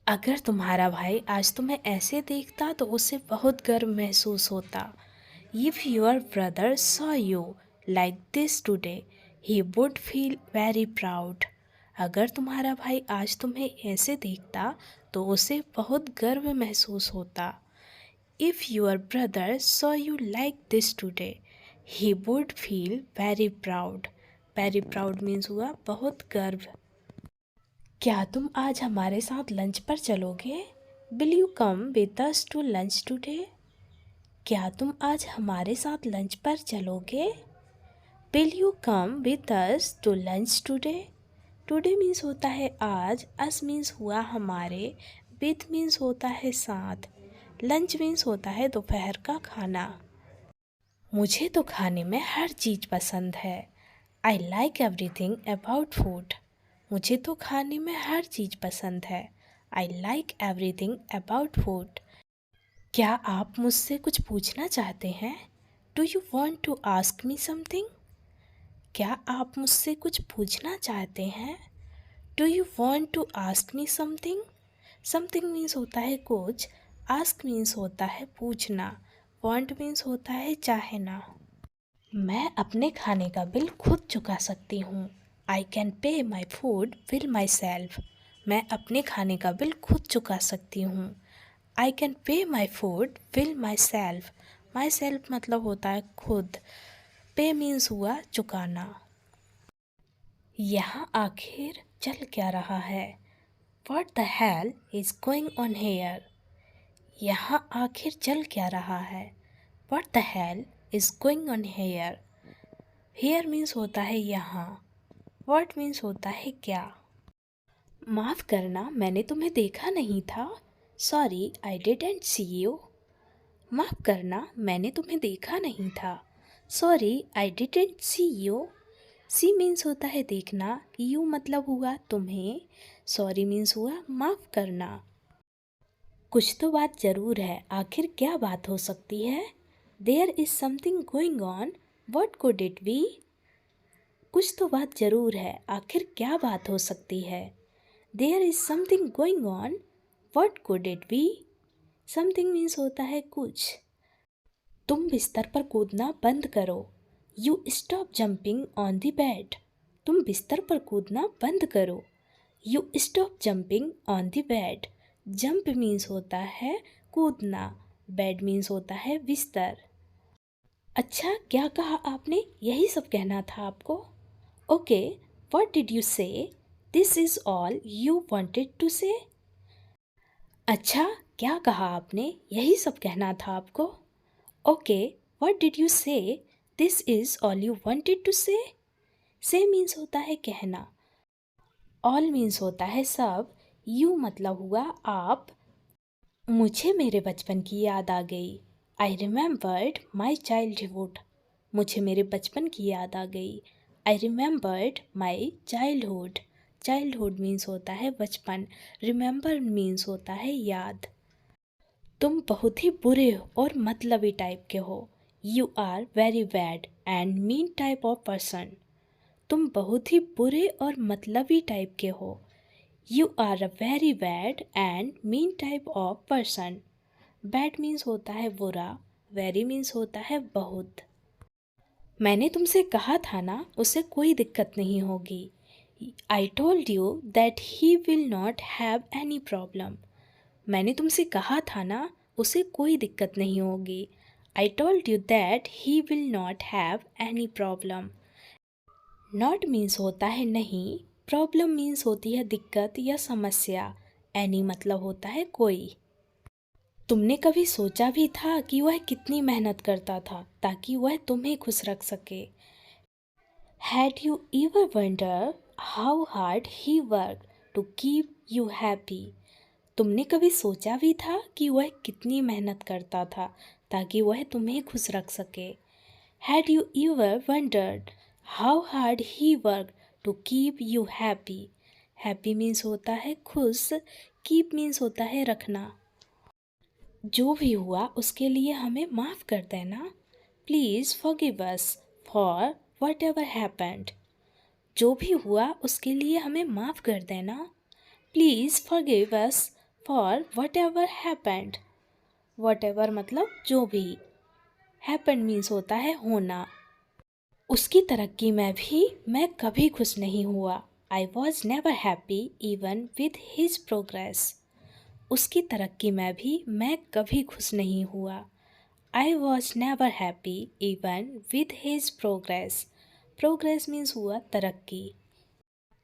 अगर तुम्हारा भाई आज तुम्हें ऐसे देखता तो उसे बहुत गर्व महसूस होता। If your brother saw you like this today, he would feel very proud. अगर तुम्हारा भाई आज तुम्हें ऐसे देखता तो उसे बहुत गर्व महसूस होता। If your brother saw you like this today, he would feel very proud. Very proud means हुआ बहुत गर्व। क्या तुम आज हमारे साथ लंच पर चलोगे? Will you come with us to lunch today? क्या तुम आज हमारे साथ लंच पर चलोगे? Will you come with us to lunch today? Today means होता है आज, us मीन्स हुआ हमारे, with मीन्स होता है साथ, लंच मीन्स होता है दोपहर का खाना। मुझे तो खाने में हर चीज़ पसंद है। I like everything about food. मुझे तो खाने में हर चीज़ पसंद है। I like everything about food. क्या आप मुझसे कुछ पूछना चाहते हैं? Do you want to ask me something? क्या आप मुझसे कुछ पूछना चाहते हैं? Do you want to ask me something? Something means होता है कुछ, आस्क मीन्स होता है पूछना, वॉन्ट मीन्स होता है चाहना। मैं अपने खाने का बिल खुद चुका सकती हूँ। I can pay my food bill my self. मैं अपने खाने का बिल खुद चुका सकती हूँ। I can pay my food bill my self. My self मतलब होता है खुद, पे मीन्स हुआ चुकाना। यहाँ आखिर चल क्या रहा है? What the hell is going on here? यहाँ आखिर चल क्या रहा है? What the hell is going on here? Here means होता है यहाँ, What means होता है क्या। माफ़ करना, मैंने तुम्हें देखा नहीं था। Sorry, I didn't see you. माफ़ करना, मैंने तुम्हें देखा नहीं था। Sorry, I didn't see you. See means होता है देखना, यू मतलब हुआ तुम्हें, सॉरी मीन्स हुआ माफ़ करना। कुछ तो बात ज़रूर है, आखिर क्या बात हो सकती है? There is something going on, what could it be? कुछ तो बात ज़रूर है, आखिर क्या बात हो सकती है? There is something going on, what could it be? Something means होता है कुछ। तुम बिस्तर पर कूदना बंद करो। You stop jumping on the bed. तुम बिस्तर पर कूदना बंद करो। You stop jumping on the bed. Jump means होता है कूदना, बेड मीन्स होता है बिस्तर। अच्छा, क्या कहा आपने? यही सब कहना था आपको? Okay, what did you say? This is all you wanted to say? अच्छा, क्या कहा आपने? यही सब कहना था आपको? Okay, what did you say? This is all you wanted to say? Say means होता है कहना, ऑल मीन्स होता है सब, यू मतलब हुआ आप। मुझे मेरे बचपन की याद आ गई। I remembered my childhood. मुझे मेरे बचपन की याद आ गई। I remembered my childhood. Childhood means होता है बचपन, रिमेंबर मीन्स होता है याद। तुम बहुत ही बुरे और मतलबी टाइप के हो। You are very bad and mean type of person. तुम बहुत ही बुरे और मतलबी टाइप के हो। You are a very bad and mean type of person. Bad means होता है बुरा, वेरी मीन्स होता है बहुत। मैंने तुमसे कहा था ना, उसे कोई दिक्कत नहीं होगी। I told you that he will not have any problem. मैंने तुमसे कहा था ना, उसे कोई दिक्कत नहीं होगी। I told you that he will not have any problem. Not means होता है नहीं, प्रॉब्लम मीन्स होती है दिक्कत या समस्या, एनी मतलब होता है कोई। तुमने कभी सोचा भी था कि वह कितनी मेहनत करता था ताकि वह तुम्हें खुश रख सके? Had you ever wonder how hard he work to keep you happy? तुमने कभी सोचा भी था कि वह कितनी मेहनत करता था ताकि वह तुम्हें खुश रख सके? Had you ever wondered how hard he work to keep you happy? Happy means होता है खुश, कीप मीन्स होता है रखना। जो भी हुआ उसके लिए हमें माफ़ कर देना। Please forgive us for what ever happened. जो भी हुआ उसके लिए हमें माफ़ कर देना। Please forgive us for what ever happened. What ever मतलब जो भी, हैपेंड मीन्स होता है होना। उसकी तरक्की में भी मैं कभी खुश नहीं हुआ। I was never happy even with his progress. उसकी तरक्की में भी मैं कभी खुश नहीं हुआ। I was never happy even with his progress. Progress means हुआ तरक्की।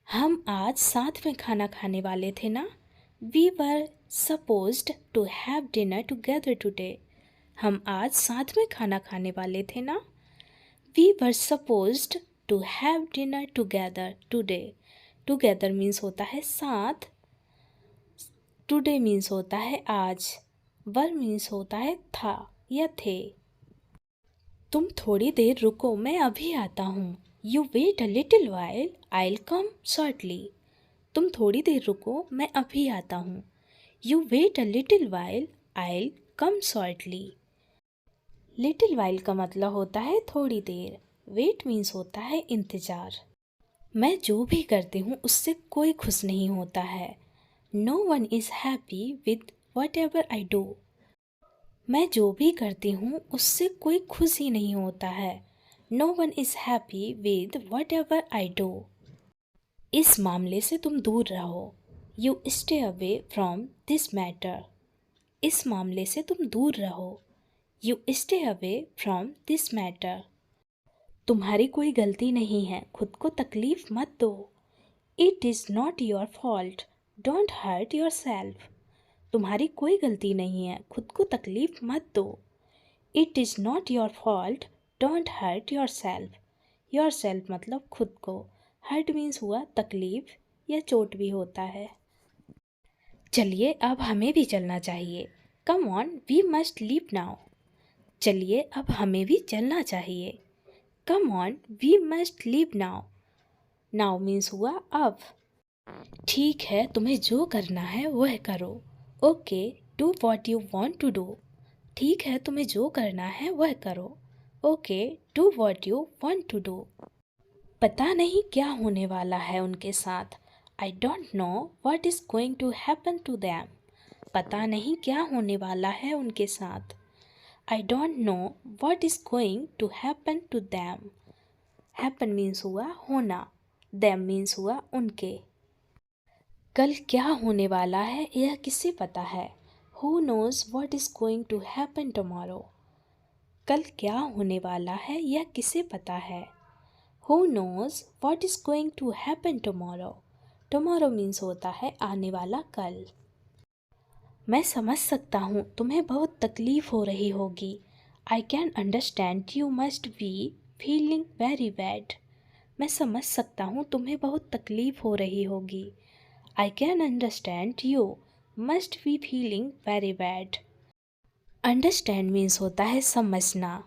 हम आज साथ में खाना खाने वाले थे ना? We were supposed to have dinner together today. हम आज साथ में खाना खाने वाले थे ना? We were supposed to have dinner together today. Together means होता है साथ, टुडे मीन्स होता है आज, वर मीन्स होता है था या थे। तुम थोड़ी देर रुको, मैं अभी आता हूँ। You wait a little while, I'll come shortly. तुम थोड़ी देर रुको, मैं अभी आता हूँ। You wait a little while, I'll come shortly. Little while का मतलब होता है थोड़ी देर, वेट मीन्स होता है इंतज़ार। मैं जो भी करती हूँ उससे कोई खुश नहीं होता है। No one is happy with whatever I do. मैं जो भी करती हूँ उससे कोई खुश ही नहीं होता है। No one is happy with whatever I do. इस मामले से तुम दूर रहो। You stay away from this matter. इस मामले से तुम दूर रहो। You stay away from this matter. तुम्हारी कोई गलती नहीं है, खुद को तकलीफ मत दो। It is not your fault, don't hurt yourself. तुम्हारी कोई गलती नहीं है, खुद को तकलीफ मत दो। It is not your fault, don't hurt yourself. Yourself मतलब खुद को, हर्ट मीन्स हुआ तकलीफ, या चोट भी होता है। चलिए अब हमें भी चलना चाहिए। Come on we must leave now. चलिए अब हमें भी चलना चाहिए। Come on we must leave now. Now means हुआ अब। ठीक है, तुम्हें जो करना है वह करो। Okay, do what you want to do. ठीक है, तुम्हें जो करना है वह करो। Okay, do what you want to do. पता नहीं क्या होने वाला है उनके साथ। I don't know what is going to happen to them. पता नहीं क्या होने वाला है उनके साथ। I don't know what is going to happen to them. Happen means हुआ होना, दैम मीन्स हुआ उनके। कल क्या होने वाला है यह किसे पता है। Who knows what is going to happen tomorrow. कल क्या होने वाला है यह किसे पता है। Who knows what is going to happen tomorrow? Tomorrow means होता है आने वाला कल। मैं समझ सकता हूँ तुम्हें बहुत तकलीफ़ हो रही होगी। I can understand you must be feeling very bad. मैं समझ सकता हूँ तुम्हें बहुत तकलीफ़ हो रही होगी। I can understand you must be feeling very bad. Understand means होता है समझना।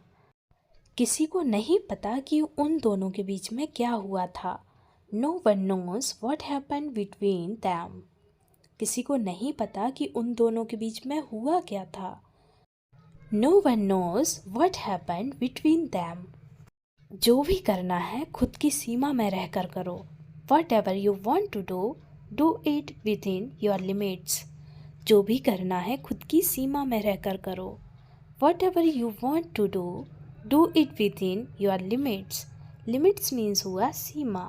किसी को नहीं पता कि उन दोनों के बीच में क्या हुआ था। No one knows what happen between them. किसी को नहीं पता कि उन दोनों के बीच में हुआ क्या था। No one knows what happen between them. जो भी करना है खुद की सीमा में रहकर करो। Whatever you want to do it within your limits. जो भी करना है खुद की सीमा में रहकर करो। Whatever you want to do it within your limits. Limits means हुआ सीमा।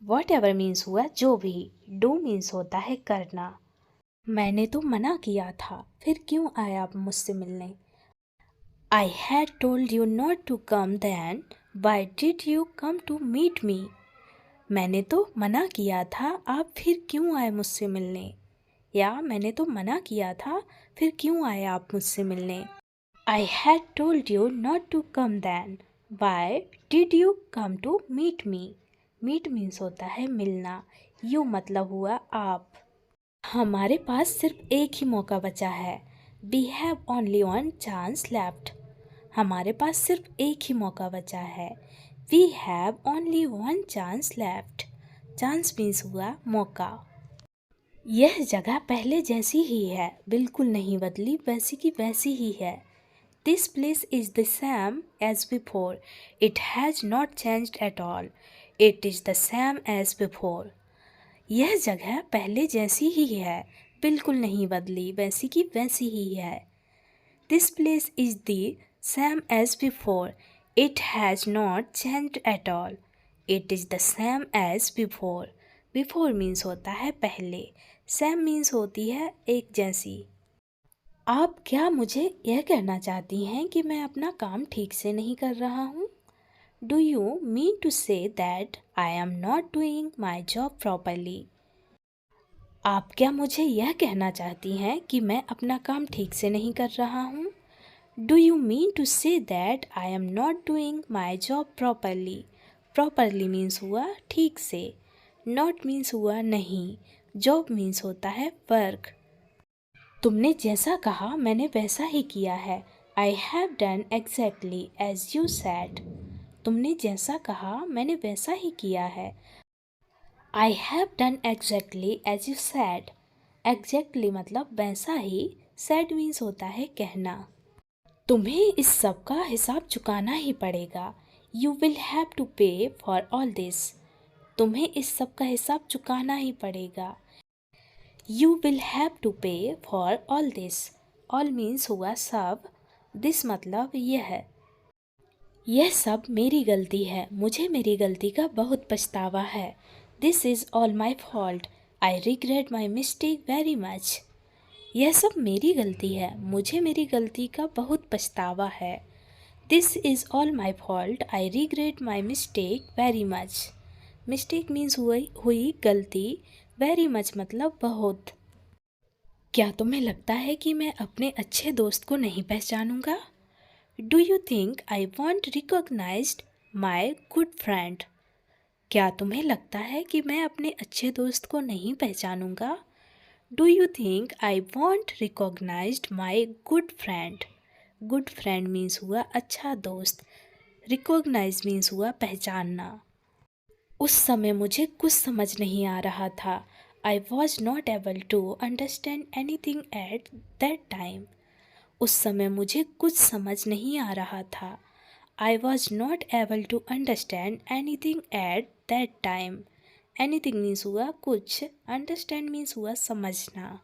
वॉट एवर मीन्स हुआ जो भी। डू मीन्स होता है करना। मैंने तो मना किया था, फिर क्यों आए आप मुझसे मिलने। I had told you not to come then why did you come to meet me. मैंने तो मना किया था, आप फिर क्यों आए मुझसे मिलने। या मैंने तो मना किया था, फिर क्यों आए आप मुझसे मिलने। I had told you not to come then. Why did you come to meet me? Meet means होता है मिलना। You मतलब हुआ आप। हमारे पास सिर्फ एक ही मौका बचा है। We have only one chance left. हमारे पास सिर्फ एक ही मौका बचा है। We have only one chance left. Chance means हुआ मौका। यह जगह पहले जैसी ही है, बिल्कुल नहीं बदली, वैसी की वैसी ही है। This place is the same as before. It has not changed at all. It is the same as before. यह जगह पहले जैसी ही है, बिल्कुल नहीं बदली, वैसी की वैसी ही है। This place is the same as before. It has not changed at all. It is the same as before. Before means होता है पहले। Same means होती है एक जैसी। आप क्या मुझे यह कहना चाहती हैं कि मैं अपना काम ठीक से नहीं कर रहा हूँ। Do you mean to say that I am not doing my job properly. आप क्या मुझे यह कहना चाहती हैं कि मैं अपना काम ठीक से नहीं कर रहा हूँ। Do you mean to say that I am not doing my job properly. Properly means हुआ ठीक से, नॉट मीन्स हुआ नहीं, जॉब मीन्स होता है वर्क। तुमने जैसा कहा मैंने वैसा ही किया है। I have done exactly as you said. तुमने जैसा कहा मैंने वैसा ही किया है। I have done exactly as you said. Exactly मतलब वैसा ही, सैड मीन्स होता है कहना। तुम्हें इस सब का हिसाब चुकाना ही पड़ेगा। यू विल हैव टू पे फॉर ऑल दिस। तुम्हें इस सब का हिसाब चुकाना ही पड़ेगा। You will have to pay for all this. All means हुआ सब, this मतलब यह सब मेरी गलती है, मुझे मेरी गलती का बहुत पछतावा है। This is all my fault. I regret my mistake very much. यह सब मेरी गलती है, मुझे मेरी गलती का बहुत पछतावा है। This is all my fault. I regret my mistake very much. Mistake means हुई गलती, very much मतलब बहुत। क्या तुम्हें लगता है कि मैं अपने अच्छे दोस्त को नहीं पहचानूंगा। Do you think I won't recognized my good friend. क्या तुम्हें लगता है कि मैं अपने अच्छे दोस्त को नहीं पहचानूंगा? Do you think I won't recognized my good friend? Good friend means हुआ अच्छा दोस्त, रिकॉग्नाइज मीन्स हुआ पहचानना। उस समय मुझे कुछ समझ नहीं आ रहा था। I was not able to understand anything at that time. उस समय मुझे कुछ समझ नहीं आ रहा था। I was not able to understand anything at that time. Anything means हुआ कुछ, अंडरस्टैंड मीन्स हुआ समझना।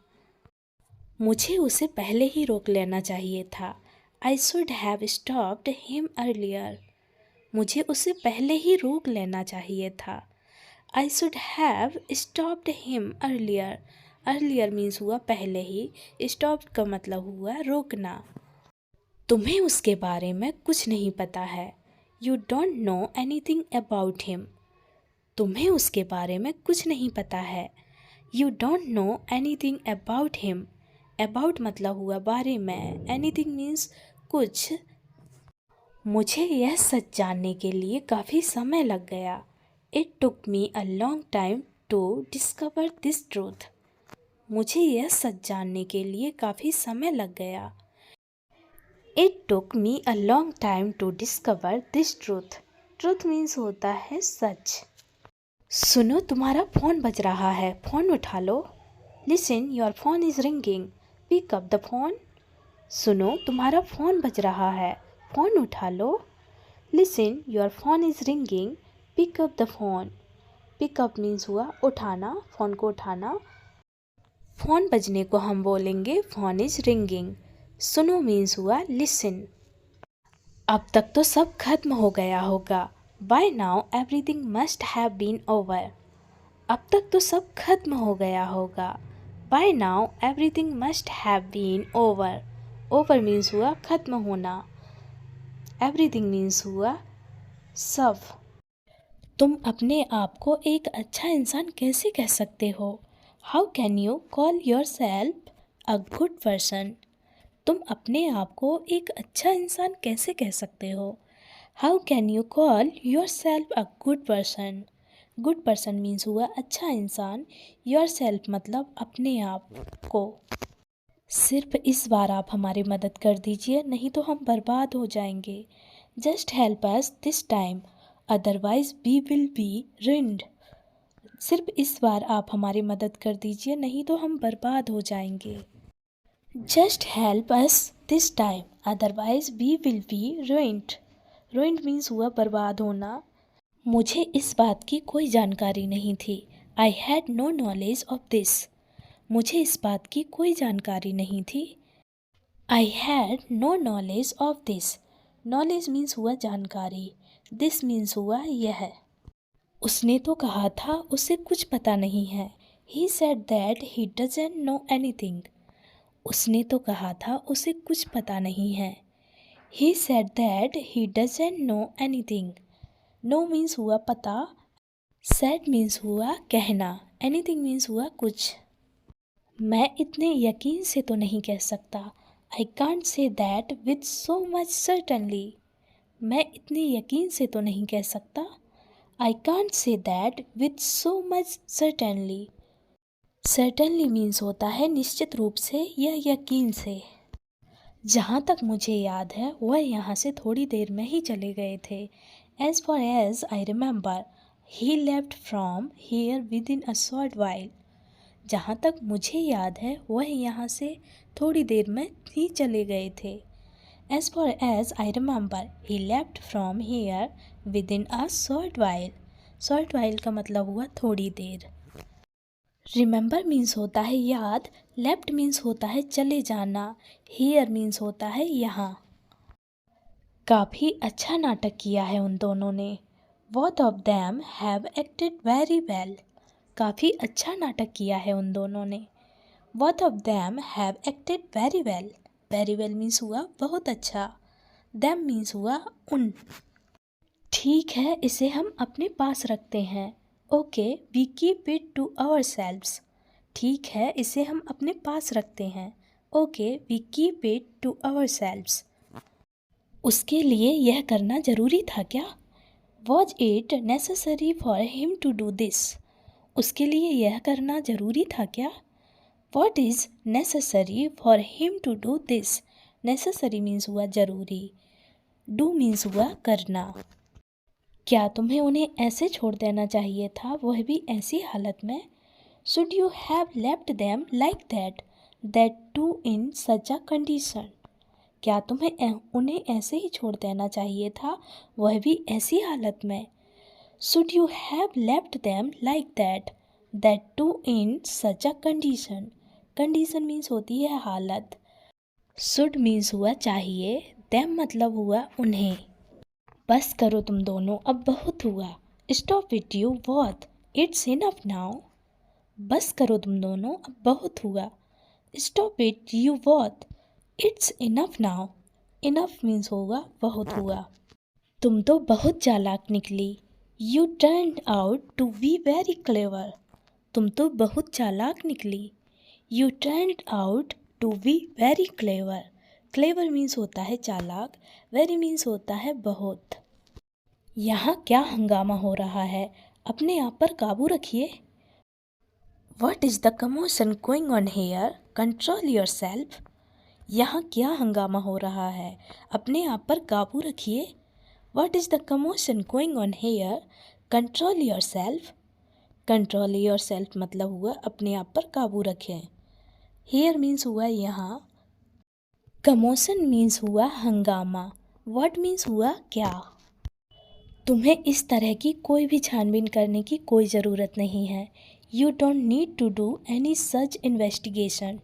मुझे उसे पहले ही रोक लेना चाहिए था। I should have stopped him earlier. मुझे उसे पहले ही रोक लेना चाहिए था। I should have stopped him earlier. Earlier means हुआ पहले ही, स्टॉप्ड का मतलब हुआ रोकना। तुम्हें उसके बारे में कुछ नहीं पता है। You don't know anything about him. तुम्हें उसके बारे में कुछ नहीं पता है। You don't know anything about him. About मतलब हुआ बारे में, एनीथिंग मीन्स कुछ। मुझे यह सच जानने के लिए काफ़ी समय लग गया। It took me a long time to discover this truth. मुझे यह सच जानने के लिए काफ़ी समय लग गया। It took me a long time to discover this truth. Truth means होता है सच। सुनो, तुम्हारा फ़ोन बज रहा है, फ़ोन उठा लो। Listen, your phone is ringing, pick up the phone. सुनो, तुम्हारा फ़ोन बज रहा है, फ़ोन उठा लो। Listen, your phone is ringing, pick up the phone. Pick up means हुआ उठाना, फ़ोन को उठाना। फ़ोन बजने को हम बोलेंगे फ़ोन इज़ रिंगिंग। सुनो मीन्स हुआ लिसन। अब तक तो सब खत्म हो गया होगा। By now everything must have been over. अब तक तो सब खत्म हो गया होगा। By now everything must have been over. Over means हुआ खत्म होना। एवरीथिंग मीन्स हुआ सब। तुम अपने आप को एक अच्छा इंसान कैसे कह सकते हो? How can you call your self a good person? तुम अपने आप को एक अच्छा इंसान कैसे कह सकते हो? How can you call your self a good person? Good person means हुआ अच्छा इंसान। योर सेल्फ मतलब अपने आप को। सिर्फ इस बार आप हमारी मदद कर दीजिए, नहीं तो हम बर्बाद हो जाएंगे। Just help us this time, otherwise we will be ruined। सिर्फ इस बार आप हमारी मदद कर दीजिए, नहीं तो हम बर्बाद हो जाएंगे। Just help us this time, otherwise we will be ruined। ruined means हुआ बर्बाद होना। मुझे इस बात की कोई जानकारी नहीं थी। I had no knowledge of this. मुझे इस बात की कोई जानकारी नहीं थी। I had no knowledge of this. Knowledge means हुआ जानकारी, दिस मीन्स हुआ यह। उसने तो कहा था उसे कुछ पता नहीं है। He said that he doesn't know anything. उसने तो कहा था उसे कुछ पता नहीं है। He said that he doesn't know anything. Know means हुआ पता, सेड मीन्स हुआ कहना, एनीथिंग मीन्स हुआ कुछ। मैं इतने यकीन से तो नहीं कह सकता। I can't say that with so much certainly. मैं इतने यकीन से तो नहीं कह सकता। I can't say that with so much certainly. Certainly means होता है निश्चित रूप से या यकीन से। जहाँ तक मुझे याद है वह यहाँ से थोड़ी देर में ही चले गए थे। As far as I remember he left from here within a short while. जहाँ तक मुझे याद है वह यहाँ से थोड़ी देर में ही चले गए थे। As far as I remember he left from here within a short while. Short while का मतलब हुआ थोड़ी देर। रिमेंबर मीन्स होता है याद, लेफ्ट मीन्स होता है चले जाना, हियर मीन्स होता है यहाँ। काफ़ी अच्छा नाटक किया है उन दोनों ने। Both of them have acted very well. काफ़ी अच्छा नाटक किया है उन दोनों ने। Both of them have acted very well. Very well means हुआ बहुत अच्छा, देम मीन्स हुआ उन। ठीक है, इसे हम अपने पास रखते हैं। Okay, we keep it to ourselves. ठीक है, इसे हम अपने पास रखते हैं। Okay, we keep it to ourselves. उसके लिए यह करना ज़रूरी था क्या? Was it necessary for him to do this? उसके लिए यह करना ज़रूरी था क्या? What is necessary for him to do this? Necessary means हुआ ज़रूरी, डू मीन्स हुआ करना। क्या तुम्हें उन्हें ऐसे छोड़ देना चाहिए था, वह भी ऐसी हालत में? Should you have left them like that too in such a condition? क्या तुम्हें उन्हें ऐसे ही छोड़ देना चाहिए था, वह भी ऐसी हालत में? Should you have left them like that too in such a condition? Condition means होती है हालत, शुड मीन्स हुआ चाहिए, देम मतलब हुआ उन्हें। बस करो तुम दोनों, अब बहुत हुआ। Stop it you both, it's enough now. बस करो तुम दोनों, अब बहुत हुआ। Stop it you both, it's enough now. Enough means होगा बहुत हुआ। तुम तो बहुत चालाक निकली। You turn out to be very clever. तुम तो बहुत चालाक निकली। You turn out to be very clever. Clever means होता है चालाक, वेरी मीन्स होता है बहुत। यहाँ क्या हंगामा हो रहा है, अपने आप पर काबू रखिए। What is the commotion going on here? Control yourself. यहाँ क्या हंगामा हो रहा है, अपने आप पर काबू रखिए। What is the commotion going on here? Control yourself. Control yourself मतलब हुआ अपने आप पर काबू रखें। Here means हुआ यहाँ। Commotion means हुआ हंगामा। What means हुआ क्या। तुम्हें इस तरह की कोई भी छानबीन करने की कोई ज़रूरत नहीं है। You don't need to do any such investigation.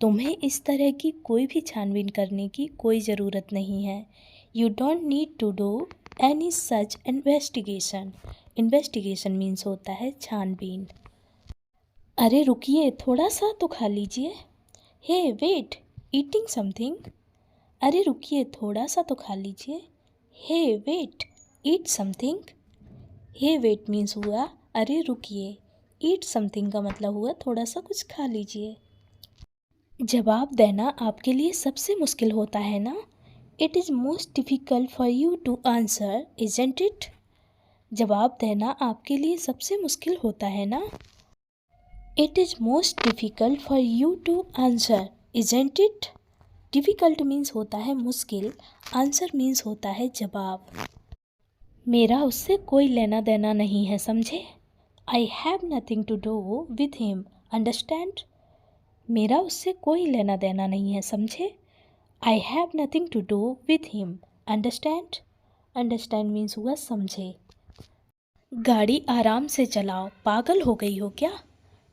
तुम्हें इस तरह की कोई भी छानबीन करने की कोई ज़रूरत नहीं है। You don't need to do any such investigation. Investigation means होता है छानबीन। अरे रुकिए, थोड़ा सा तो खा लीजिए। हे वेट, ईटिंग समथिंग। अरे रुकिए, थोड़ा सा तो खा लीजिए। हे वेट, ईट समथिंग। हे वेट मीन्स हुआ अरे रुकिए, ईट समथिंग का मतलब हुआ थोड़ा सा कुछ खा लीजिए। जवाब देना आपके लिए सबसे मुश्किल होता है ना? It is most difficult for you to answer, isn't it? जवाब देना आपके लिए सबसे मुश्किल होता है ना? It is most difficult for you to answer, isn't it? Difficult means होता है मुश्किल, आंसर मीन्स होता है जवाब। मेरा उससे कोई लेना देना नहीं है, समझे? I have nothing to do with him, understand? मेरा उससे कोई लेना देना नहीं है, समझे? I have nothing to do with him, understand? Understand means हुआ समझे। गाड़ी आराम से चलाओ, पागल हो गई हो क्या?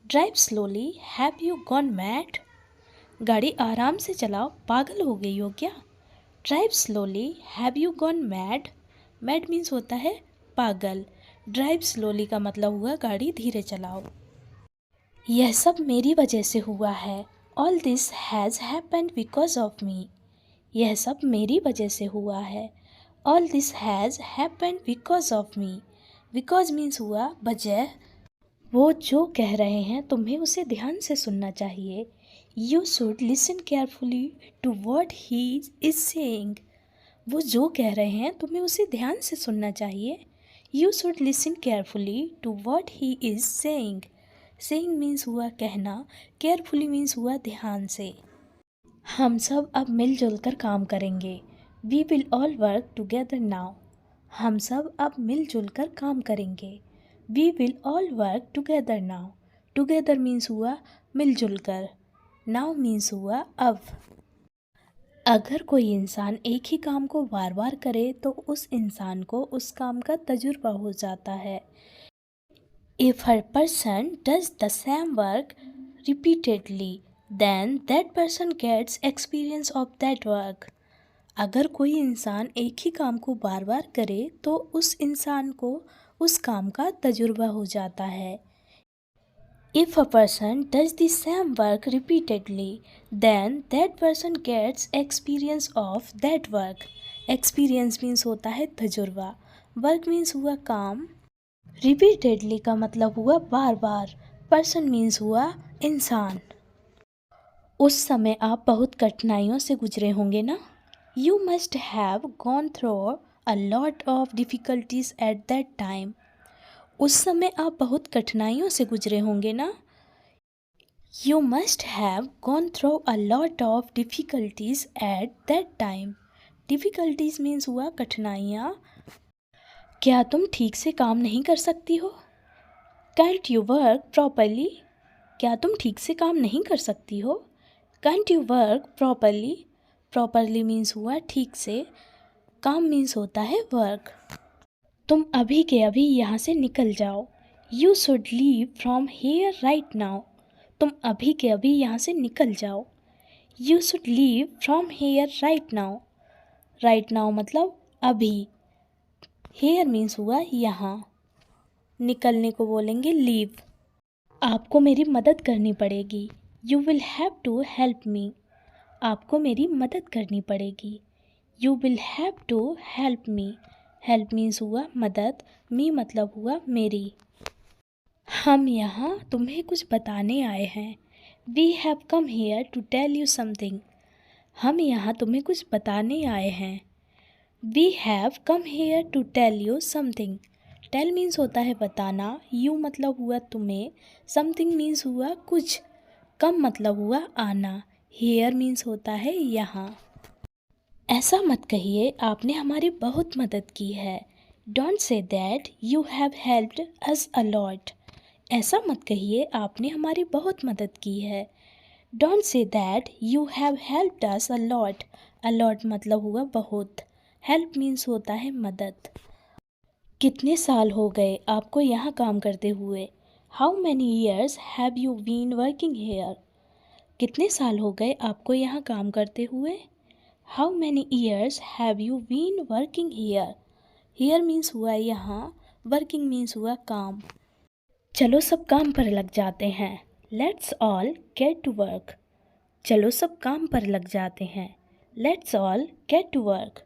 Drive slowly, have you gone mad? गाड़ी आराम से चलाओ, पागल हो गई हो क्या? Drive slowly, have you gone mad? Mad means होता है पागल, ड्राइव स्लोली का मतलब हुआ गाड़ी धीरे चलाओ। यह सब मेरी वजह से हुआ है। All this has happened because of me. यह सब मेरी वजह से हुआ है। All this has happened because of me. Because means हुआ वजह। वो जो कह रहे हैं तुम्हें उसे ध्यान से सुनना चाहिए। You should listen carefully to what he is saying. वो जो कह रहे हैं तुम्हें उसे ध्यान से सुनना चाहिए। You should listen carefully to what he is saying. Saying means हुआ कहना, केयरफुली मीन्स हुआ ध्यान से। हम सब अब मिलजुल कर काम करेंगे। We will all work together now. हम सब अब मिलजुल कर काम करेंगे। We will all work together now. Together means हुआ मिलजुल कर, नाउ मीन्स हुआ अब। अगर कोई इंसान एक ही काम को बार बार करे तो उस इंसान को उस काम का तजुर्बा हो जाता है। If a person does the same work repeatedly, then that person gets experience of that work. अगर कोई इंसान एक ही काम को बार बार करे तो उस इंसान को उस काम का तजुर्बा हो जाता है। If a person does the same work repeatedly, then that person gets experience of that work. Experience means होता है तजुर्बा, work means हुआ काम, repeatedly का मतलब हुआ बार बार, person means हुआ इंसान। उस समय आप बहुत कठिनाइयों से गुजरे होंगे ना? You must have gone through a lot of difficulties eight that time. उस समय आप बहुत कठिनाइयों से गुजरे होंगे ना। You must have gone through a lot of difficulties eight that time. Difficulties means हुआ कठिनाइयाँ। क्या तुम ठीक से काम नहीं कर सकती हो? Cantt you work properly? क्या तुम ठीक से काम नहीं कर सकती हो? Cantt you work properly? Properly means हुआ ठीक से, काम मीन्स होता है वर्क। तुम अभी के अभी यहाँ से निकल जाओ। You should leave from hair right now. तुम अभी के अभी यहाँ से निकल जाओ। You should leave from hair right now. Right now मतलब अभी। हेयर मीन्स हुआ यहाँ। निकलने को बोलेंगे लीव। आपको मेरी मदद करनी पड़ेगी। You will have to help me. आपको मेरी मदद करनी पड़ेगी। You will have to help me. Help means हुआ मदद, मी मतलब हुआ मेरी। हम यहाँ तुम्हें कुछ बताने आए हैं। We have come here to tell you something. हम यहाँ तुम्हें कुछ बताने आए हैं। We have come here to tell you something. Tell means होता है बताना, यू मतलब हुआ तुम्हें, समथिंग मीन्स हुआ कुछ, कम मतलब हुआ आना, हेयर मीन्स होता है यहाँ। ऐसा मत कहिए आपने हमारी बहुत मदद की है। Don't say that you have helped us a lot. ऐसा मत कहिए आपने हमारी बहुत मदद की है। Don't say that you have helped us a lot. A lot मतलब हुआ बहुत, हेल्प मीन्स होता है मदद। कितने साल हो गए आपको यहाँ काम करते हुए? How many years have you been working here? कितने साल हो गए आपको यहाँ काम करते हुए? How many years have you been working here? Here means हुआ यहाँ, वर्किंग मीन्स हुआ काम। चलो सब काम पर लग जाते हैं। Let's all get to work. चलो सब काम पर लग जाते हैं। Let's all get to work.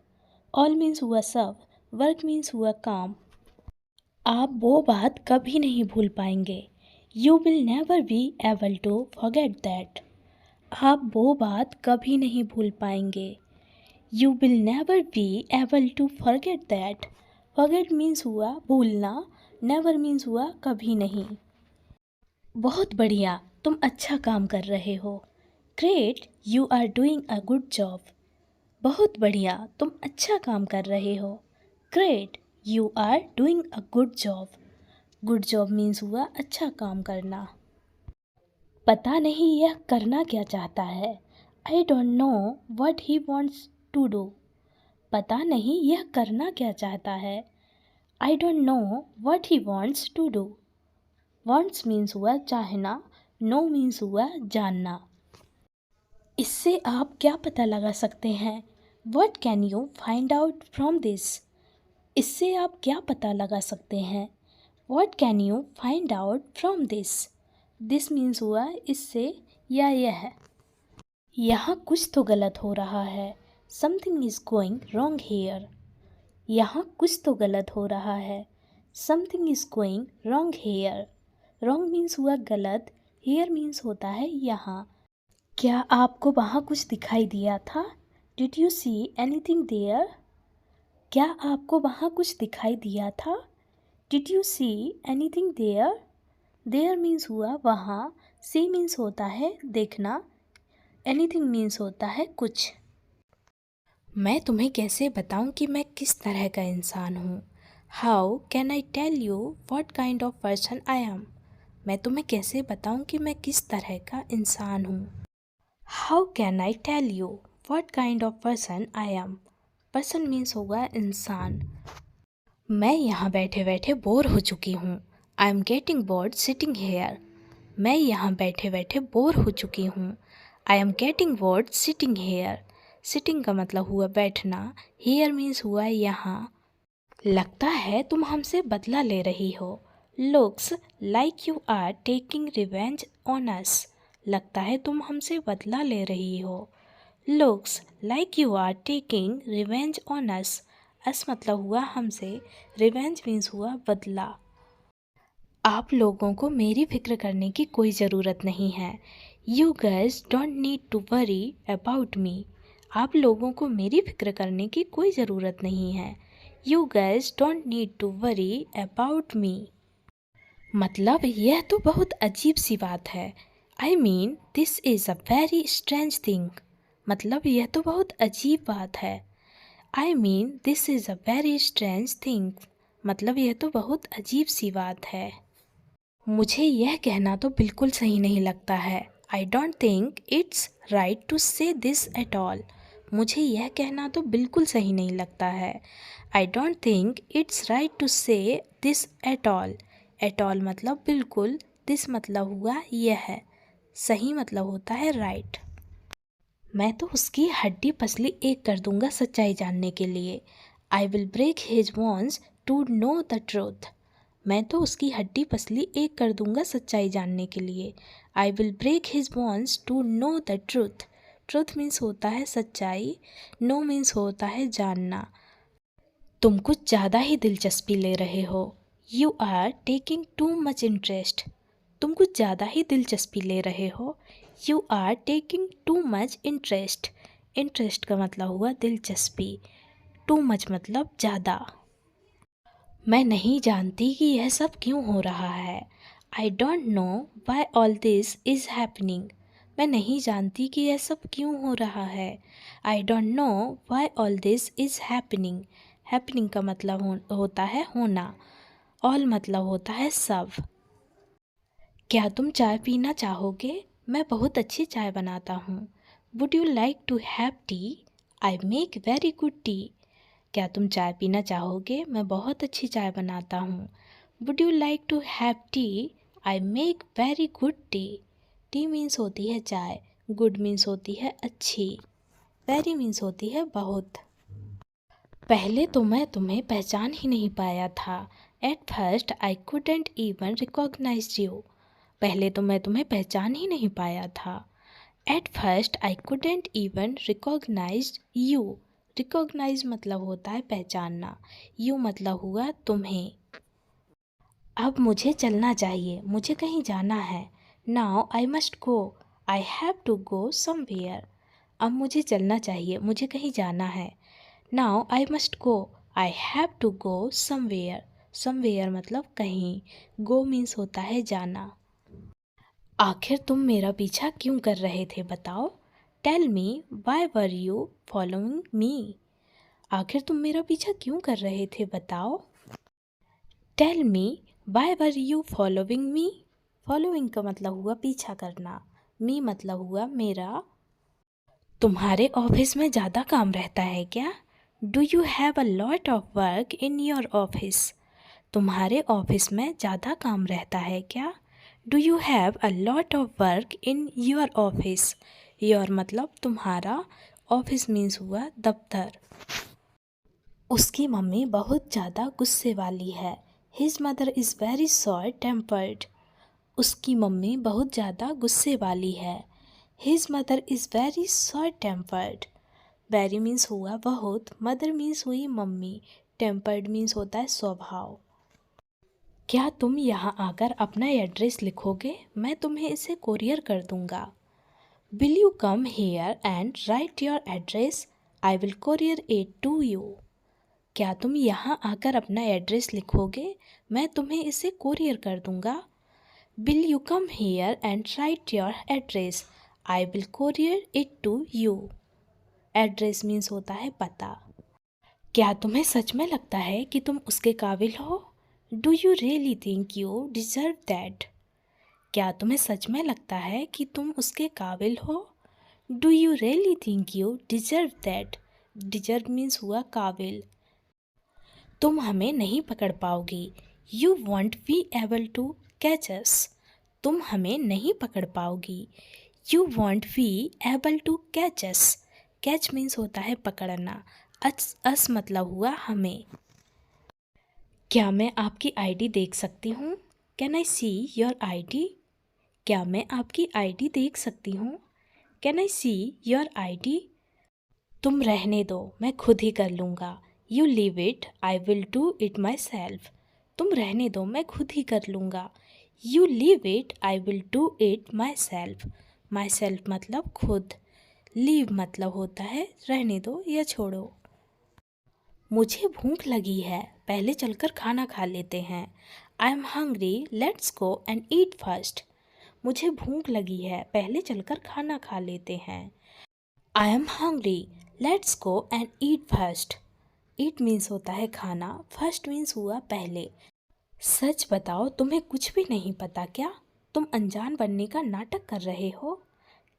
All means हुआ सब, वर्क मीन्स हुआ काम। आप वो बात कभी नहीं भूल पाएंगे। You will never be able to forget that. आप वो बात कभी नहीं भूल पाएंगे। You will never be able to forget that. Forget means हुआ भूलना, नेवर मीन्स हुआ कभी नहीं। बहुत बढ़िया, तुम अच्छा काम कर रहे हो। Great, you are doing a good job. बहुत बढ़िया, तुम अच्छा काम कर रहे हो। Great, you are doing a good job. Good job means हुआ अच्छा काम करना। पता नहीं यह करना क्या चाहता है। I don't know what he wants to do. पता नहीं यह करना क्या चाहता है। I don't know what he wants to do. Wants means हुआ चाहना, नो मीन्स हुआ जानना। इससे आप क्या पता लगा सकते हैं? What can you find out from this? इससे आप क्या पता लगा सकते हैं? What can you find out from this? This means हुआ इससे या यह। यहाँ कुछ तो गलत हो रहा है। Something is going wrong hair. यहाँ कुछ तो गलत हो रहा है। Something is going wrong hair. Wrong means हुआ गलत, हेयर मीन्स होता है यहाँ। क्या आपको वहाँ कुछ दिखाई दिया था? Did you see anything there? क्या आपको वहाँ कुछ दिखाई दिया था? Did you see anything there? There means हुआ वहाँ, सी मीन्स होता है देखना, एनीथिंग मीन्स होता है कुछ। मैं तुम्हें कैसे बताऊं कि मैं किस तरह का इंसान हूँ? How can I tell you what kind of person I am? मैं तुम्हें कैसे बताऊं कि मैं किस तरह का इंसान हूँ? How can I tell you what kind of person I am? Person means होगा इंसान। मैं यहाँ बैठे बैठे बोर हो चुकी हूँ। I am getting bored sitting here. मैं यहाँ बैठे बैठे बोर हो चुकी हूँ। I am getting bored sitting here. Sitting का मतलब हुआ बैठना, हेयर मीन्स हुआ यहाँ। लगता है तुम हमसे बदला ले रही हो। Looks like you are taking revenge on us. लगता है तुम हमसे बदला ले रही हो। Looks like you are taking revenge on us. Us मतलब हुआ हमसे, रिवेंज मीन्स हुआ बदला। आप लोगों को मेरी फिक्र करने की कोई ज़रूरत नहीं है। You girls don't need to worry about me. आप लोगों को मेरी फिक्र करने की कोई ज़रूरत नहीं है। You guys don't need to worry about me. मतलब यह तो बहुत अजीब सी बात है। I mean this is a very strange thing. मतलब यह तो बहुत अजीब बात है। I mean this is a very strange thing. मतलब यह तो बहुत अजीब सी बात है। मुझे यह कहना तो बिल्कुल सही नहीं लगता है। I don't think it's right to say this at all. मुझे यह कहना तो बिल्कुल सही नहीं लगता है। I don't think it's right to say this at all. At all मतलब बिल्कुल, दिस मतलब हुआ यह है, सही मतलब होता है राइट। मैं तो उसकी हड्डी पसली एक कर दूंगा सच्चाई जानने के लिए। I will break his bones to know the truth. मैं तो उसकी हड्डी पसली एक कर दूंगा सच्चाई जानने के लिए। I will break his bones to know the truth. Truth means होता है सच्चाई, नो मीन्स होता है जानना। तुम कुछ ज़्यादा ही दिलचस्पी ले रहे हो। You are taking too much interest. तुम कुछ ज़्यादा ही दिलचस्पी ले रहे हो। You are taking too much interest. Interest का मतलब हुआ दिलचस्पी, टू मच मतलब ज़्यादा। मैं नहीं जानती कि यह सब क्यों हो रहा है। I don't know why all this is happening. मैं नहीं जानती कि यह सब क्यों हो रहा है। I don't know why all this is happening. Happening का मतलब होता है होना, ऑल मतलब होता है सब। क्या तुम चाय पीना चाहोगे? मैं बहुत अच्छी चाय बनाता हूँ। Would you like to have tea? I make very good tea. क्या तुम चाय पीना चाहोगे? मैं बहुत अच्छी चाय बनाता हूँ। Would you like to have tea? I make very good tea. Tea means होती है चाय, गुड मीन्स होती है अच्छी, वेरी मीन्स होती है बहुत। पहले तो मैं तुम्हें पहचान ही नहीं पाया था। At first I couldn't even recognize you। पहले तो मैं तुम्हें पहचान ही नहीं पाया था। At first I couldn't even recognize you। Recognise मतलब होता है पहचानना, यू मतलब हुआ तुम्हें। अब मुझे चलना चाहिए, मुझे कहीं जाना है। Now I must go, I have to go somewhere. अब मुझे चलना चाहिए, मुझे कहीं जाना है। Now I must go, I have to go somewhere. Somewhere मतलब कहीं, गो मीन्स होता है जाना। आखिर तुम मेरा पीछा क्यों कर रहे थे बताओ? Tell me why were you following me. आखिर तुम मेरा पीछा क्यों कर रहे थे बताओ? Tell me why were you following me. Following का मतलब हुआ पीछा करना, मी मतलब हुआ मेरा। तुम्हारे ऑफिस में ज़्यादा काम रहता है क्या? Do you have a lot of work in your office. तुम्हारे ऑफिस में ज़्यादा काम रहता है क्या? Do you have a lot of work in your office. Your मतलब तुम्हारा, ऑफिस मीन्स हुआ दफ्तर। उसकी मम्मी बहुत ज़्यादा गुस्से वाली है। His mother is very short tempered. उसकी मम्मी बहुत ज़्यादा गुस्से वाली है। His mother is very short tempered. Very means हुआ बहुत, मदर मीन्स हुई मम्मी, टेम्पर्ड मीन्स होता है स्वभाव। क्या तुम यहाँ आकर अपना एड्रेस लिखोगे? मैं तुम्हें इसे कोरियर कर दूँगा। Will you come here and write your address? I will courier it to you. क्या तुम यहाँ आकर अपना एड्रेस लिखोगे? मैं तुम्हें इसे कोरियर कर दूँगा। Will you come here and write your address? I will courier it to you. Address means होता है पता। क्या तुम्हें सच में लगता है कि तुम उसके काबिल हो? Do you really think you deserve that? क्या तुम्हें सच में लगता है कि तुम उसके काबिल हो? Do you really think you deserve that? Deserve means हुआ काबिल। तुम हमें नहीं पकड़ पाओगी। You won't be able to catch us. तुम हमें नहीं पकड़ पाओगी। You won't be able to catch us. Catch means होता है पकड़ना, अस मतलब हुआ हमें। क्या मैं आपकी आईडी देख सकती हूँ? Can I see your ID? क्या मैं आपकी आईडी देख सकती हूँ? Can I see your ID? तुम रहने दो, मैं खुद ही कर लूँगा। You leave it, I will do it my self. तुम रहने दो, मैं खुद ही कर लूँगा। You leave it, I will do it my self. My self मतलब खुद, लीव मतलब होता है रहने दो या छोड़ो। मुझे भूख लगी है, पहले चलकर खाना खा लेते हैं। I am hungry, let's go and eat first. मुझे भूख लगी है, पहले चलकर खाना खा लेते हैं। I am hungry, let's go and eat first. Eat means होता है खाना, फर्स्ट मीन्स हुआ पहले। सच बताओ, तुम्हें कुछ भी नहीं पता क्या? तुम अनजान बनने का नाटक कर रहे हो।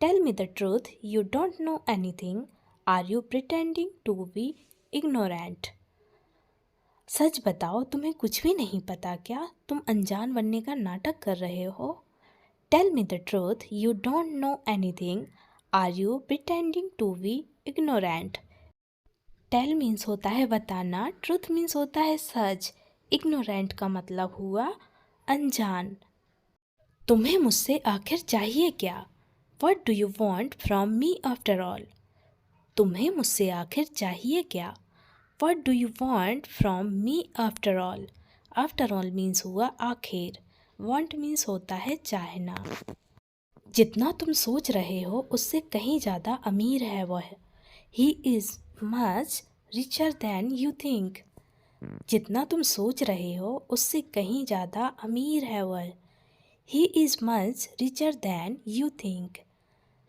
Tell me the truth, you don't know anything. Are you pretending to be ignorant? सच बताओ, तुम्हें कुछ भी नहीं पता क्या? तुम अनजान बनने का नाटक कर रहे हो। Tell me the truth, you don't know anything. Are you pretending to be ignorant? Tell means होता है बताना, ट्रूथ मीन्स होता है सच, इग्नोरेंट का मतलब हुआ अनजान। तुम्हें मुझसे आखिर चाहिए क्या? What do you want from me after all? तुम्हें मुझसे आखिर चाहिए क्या? What do you want from me after all? After all means हुआ आखिर, वॉन्ट मीन्स होता है चाहना। जितना तुम सोच रहे हो उससे कहीं ज़्यादा अमीर है वह। He is much richer than you think. जितना तुम सोच रहे हो उससे कहीं ज़्यादा अमीर है वह। He is much richer than you think.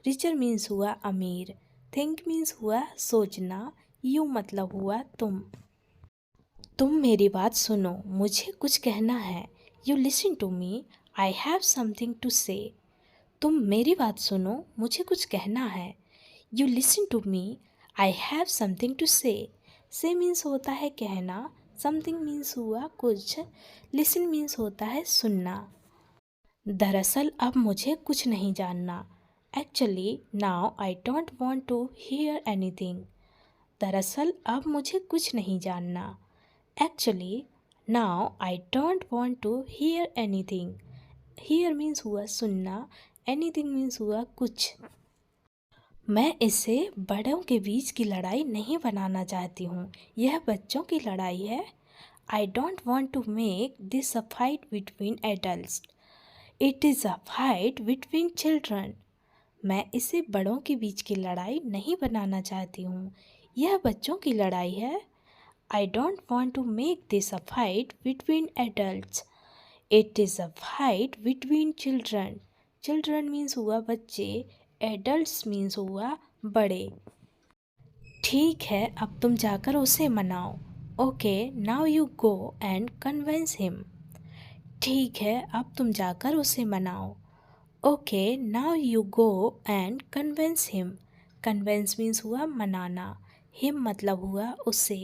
Richer means हुआ अमीर, थिंक मीन्स हुआ सोचना, यू मतलब हुआ तुम मेरी बात सुनो, मुझे कुछ कहना है। You listen to me, I have something to say. तुम मेरी बात सुनो, मुझे कुछ कहना है। You listen to me, I have something to say means होता है कहना, समथिंग मीन्स हुआ कुछ, लिसन मीन्स होता है सुनना। दरअसल अब मुझे कुछ नहीं जानना। Actually now I don't want to hear anything. दरअसल अब मुझे कुछ नहीं जानना। Actually now I don't want to hear anything. Hear means हुआ सुनना, एनीथिंग मीन्स हुआ कुछ। मैं इसे बड़ों के बीच की लड़ाई नहीं बनाना चाहती हूँ, यह बच्चों की लड़ाई है। I don't want to make this a fight between adults, it is a fight between children. मैं इसे बड़ों के बीच की लड़ाई नहीं बनाना चाहती हूँ, यह बच्चों की लड़ाई है। I don't want to make this a fight between adults, it is a fight between children. Children means हुआ बच्चे, एडल्ट्स मीन्स हुआ बड़े। ठीक है, अब तुम जाकर उसे मनाओ। Okay now you go and convince him. ठीक है, अब तुम जाकर उसे मनाओ। Okay now you go and convince him. Convince means हुआ मनाना, हिम मतलब हुआ उसे।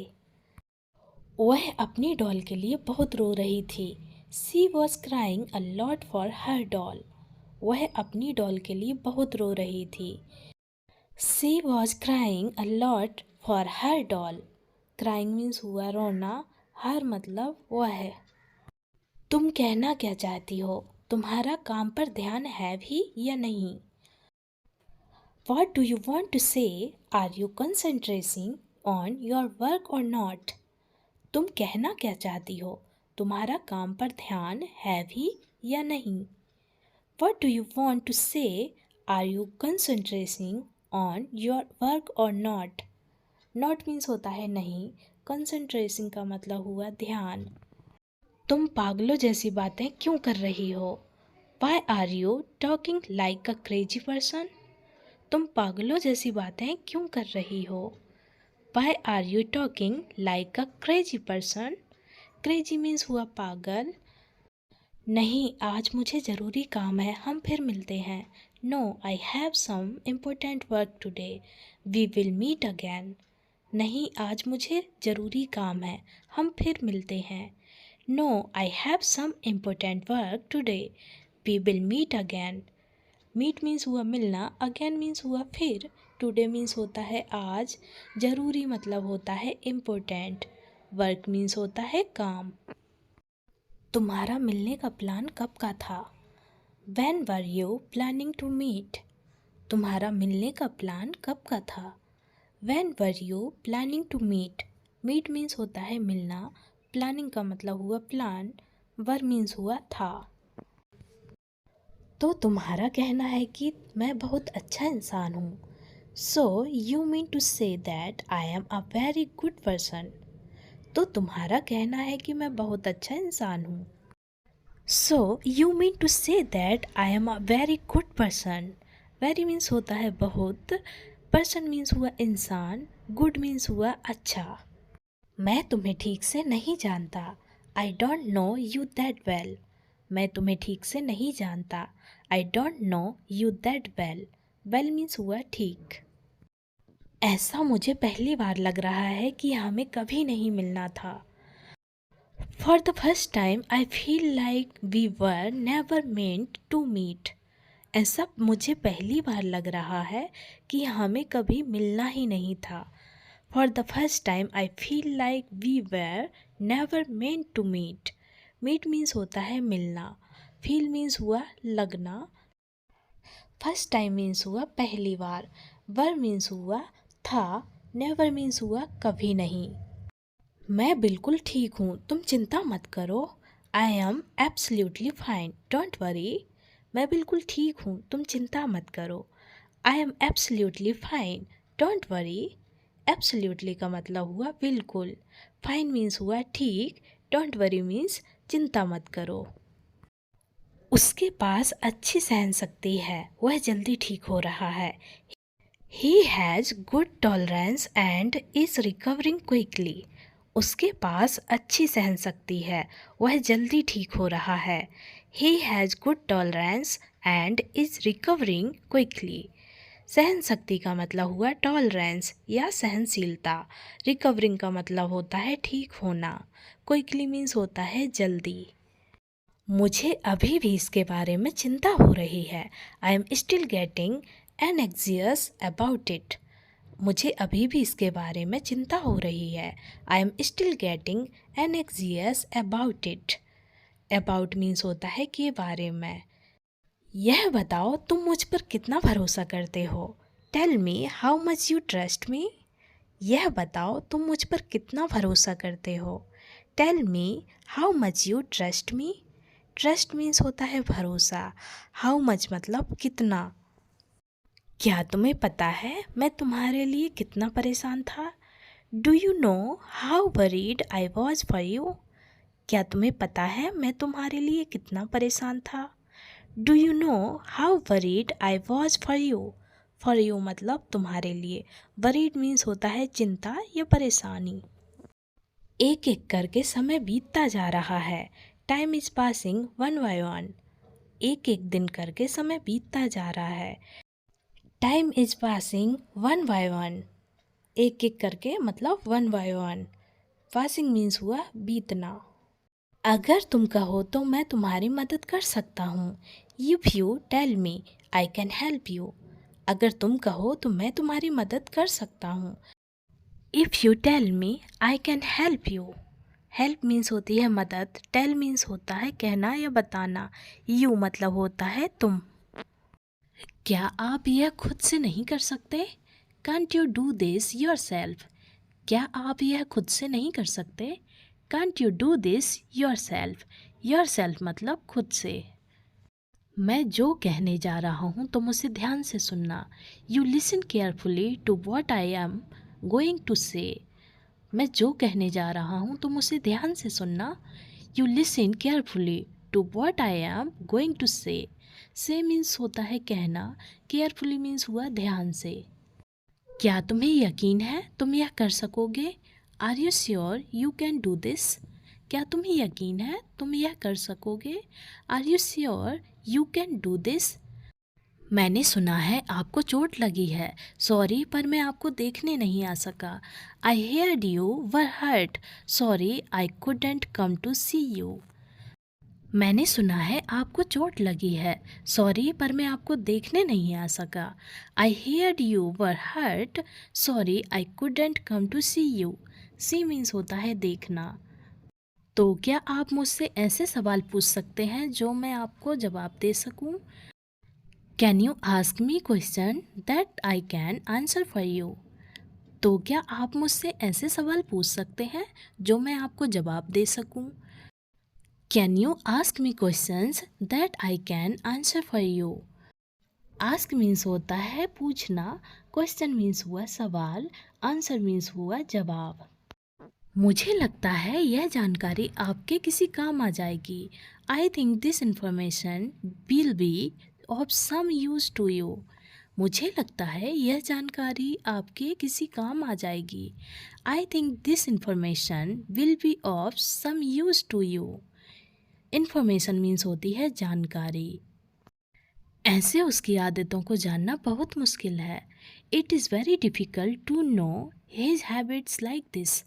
वह अपनी डॉल के लिए बहुत रो रही थी। She was crying a lot for her doll. वह अपनी डॉल के लिए बहुत रो रही थी। She was crying a lot for her doll. Crying means हुआ रोना, हर मतलब वह। तुम कहना क्या चाहती हो? तुम्हारा काम पर ध्यान है भी या नहीं? What do you want to say? Are you concentrating on your work or not? तुम कहना क्या चाहती हो? तुम्हारा काम पर ध्यान है भी या नहीं? What do you want to say? Are you concentrating on your work or not? Not means होता है नहीं, concentration का मतलब हुआ ध्यान। तुम पागलों जैसी बातें क्यों कर रही हो? Why are you talking like a crazy person? तुम पागलों जैसी बातें क्यों कर रही हो? Why are you talking like a crazy person? Crazy means हुआ पागल। नहीं, आज मुझे ज़रूरी काम है, हम फिर मिलते हैं। No, I have some important work today. We will meet again. नहीं, आज मुझे ज़रूरी काम है, हम फिर मिलते हैं। No, I have some important work today. We will meet again. Meet means हुआ मिलना, अगेन मीन्स हुआ फिर, टुडे मीन्स होता है आज, ज़रूरी मतलब होता है इम्पोर्टेंट, वर्क मीन्स होता है काम। तुम्हारा मिलने का प्लान कब का था? When were you planning to meet? तुम्हारा मिलने का प्लान कब का था? When were you planning to meet? Meet means होता है मिलना, प्लानिंग का मतलब हुआ प्लान, वर मीन्स हुआ था। तो तुम्हारा कहना है कि मैं बहुत अच्छा इंसान हूँ। So you mean to say that I am a very good person. तो तुम्हारा कहना है कि मैं बहुत अच्छा इंसान हूँ। So you mean to say that I am a very good person. Very means होता है बहुत, पर्सन मीन्स हुआ इंसान, गुड मीन्स हुआ अच्छा। मैं तुम्हें ठीक से नहीं जानता। आई don't no you that well. मैं तुम्हें ठीक से नहीं जानता। आई don't no you that well. Well means हुआ ठीक। ऐसा मुझे पहली बार लग रहा है कि हमें कभी नहीं मिलना था। For the first time I feel like we were never meant to meet. ऐसा मुझे पहली बार लग रहा है कि हमें कभी मिलना ही नहीं था। For the first time I feel like we were never meant to meet. Meet means होता है मिलना, फील मीन्स हुआ लगना, फर्स्ट टाइम मीन्स हुआ पहली बार, वर मीन्स हुआ था, नेवर मीन्स हुआ कभी नहीं। मैं बिल्कुल ठीक हूँ, तुम चिंता मत करो। I am absolutely fine, don't worry. मैं बिल्कुल ठीक हूँ, तुम चिंता मत करो। I am absolutely fine, don't worry. Absolutely का मतलब हुआ बिल्कुल, फाइन मीन्स हुआ ठीक, डोंट वरी मीन्स चिंता मत करो। उसके पास अच्छी सहनशक्ति है, वह जल्दी ठीक हो रहा है। He has good tolerance and is recovering quickly. उसके पास अच्छी सहनशक्ति है, वह जल्दी ठीक हो रहा है। He has good tolerance and is recovering quickly. सहन शक्ति का मतलब हुआ टॉलरेंस या सहनशीलता। रिकवरिंग का मतलब होता है ठीक होना। क्विकली मीन्स होता है जल्दी। मुझे अभी भी इसके बारे में चिंता हो रही है। I am still getting एनेक्सियस about it. मुझे अभी भी इसके बारे में चिंता हो रही है। I am still getting एनेक्सियस about it. About means होता है के बारे में। यह बताओ तुम मुझ पर कितना भरोसा करते हो। Tell me how much you trust me. यह बताओ तुम मुझ पर कितना भरोसा करते हो। Tell me how much you trust me. Trust means होता है भरोसा, हाउ मच मतलब कितना। क्या तुम्हें पता है मैं तुम्हारे लिए कितना परेशान था। Do you know how worried I was for you. क्या तुम्हें पता है मैं तुम्हारे लिए कितना परेशान था। Do you know how worried I was for you. For you मतलब तुम्हारे लिए, वरीड मीन्स होता है चिंता या परेशानी। एक एक करके समय बीतता जा रहा है। Time is passing one by one. एक एक दिन करके समय बीतता जा रहा है। Time is passing one by one. एक एक करके मतलब one by one. Passing means हुआ बीतना। अगर तुम कहो तो मैं तुम्हारी मदद कर सकता हूँ। If you tell me I can help you. अगर तुम कहो तो मैं तुम्हारी मदद कर सकता हूँ। If you tell me I can help you. Help means होती है मदद, टेल मीन्स होता है कहना या बताना, यू मतलब होता है तुम। क्या आप यह खुद से नहीं कर सकते। Can't you do this your self. क्या आप यह खुद से नहीं कर सकते। Can't you do this your self. Yourself मतलब खुद से। मैं जो कहने जा रहा हूँ तुम उसे ध्यान से सुनना। You listen carefully to what I am going to say. मैं जो कहने जा रहा हूँ तुम उसे ध्यान से सुनना। You listen carefully to what I am going to say means होता है कहना, केयरफुली मीन्स हुआ ध्यान से। क्या तुम्हें यकीन है तुम यह कर सकोगे। Are you sure you can do this. क्या तुम्हें यकीन है तुम यह कर सकोगे। Are you sure you can do this. मैंने सुना है आपको चोट लगी है। सॉरी पर मैं आपको देखने नहीं आ सका। I heard you were hurt. Sorry I couldn't come to see you. मैंने सुना है आपको चोट लगी है। सॉरी पर मैं आपको देखने नहीं आ सका। I heard you were hurt. Sorry I couldn't come to see you. See means होता है देखना। तो क्या आप मुझसे ऐसे सवाल पूछ सकते हैं जो मैं आपको जवाब दे सकूं? Can you ask me question that I can answer for you. तो क्या आप मुझसे ऐसे सवाल पूछ सकते हैं जो मैं आपको जवाब दे सकूं? Can you ask me questions that I can answer for you. Ask means होता है पूछना, क्वेश्चन मीन्स हुआ सवाल, आंसर मीन्स हुआ जवाब। मुझे लगता है यह जानकारी आपके किसी काम आ जाएगी। I think this information will be of some use to you. मुझे लगता है यह जानकारी आपके किसी काम आ जाएगी। I think this information will be of some use to you. Information means होती है जानकारी। ऐसे उसकी आदतों को जानना बहुत मुश्किल है। It is very difficult to know his habits like this.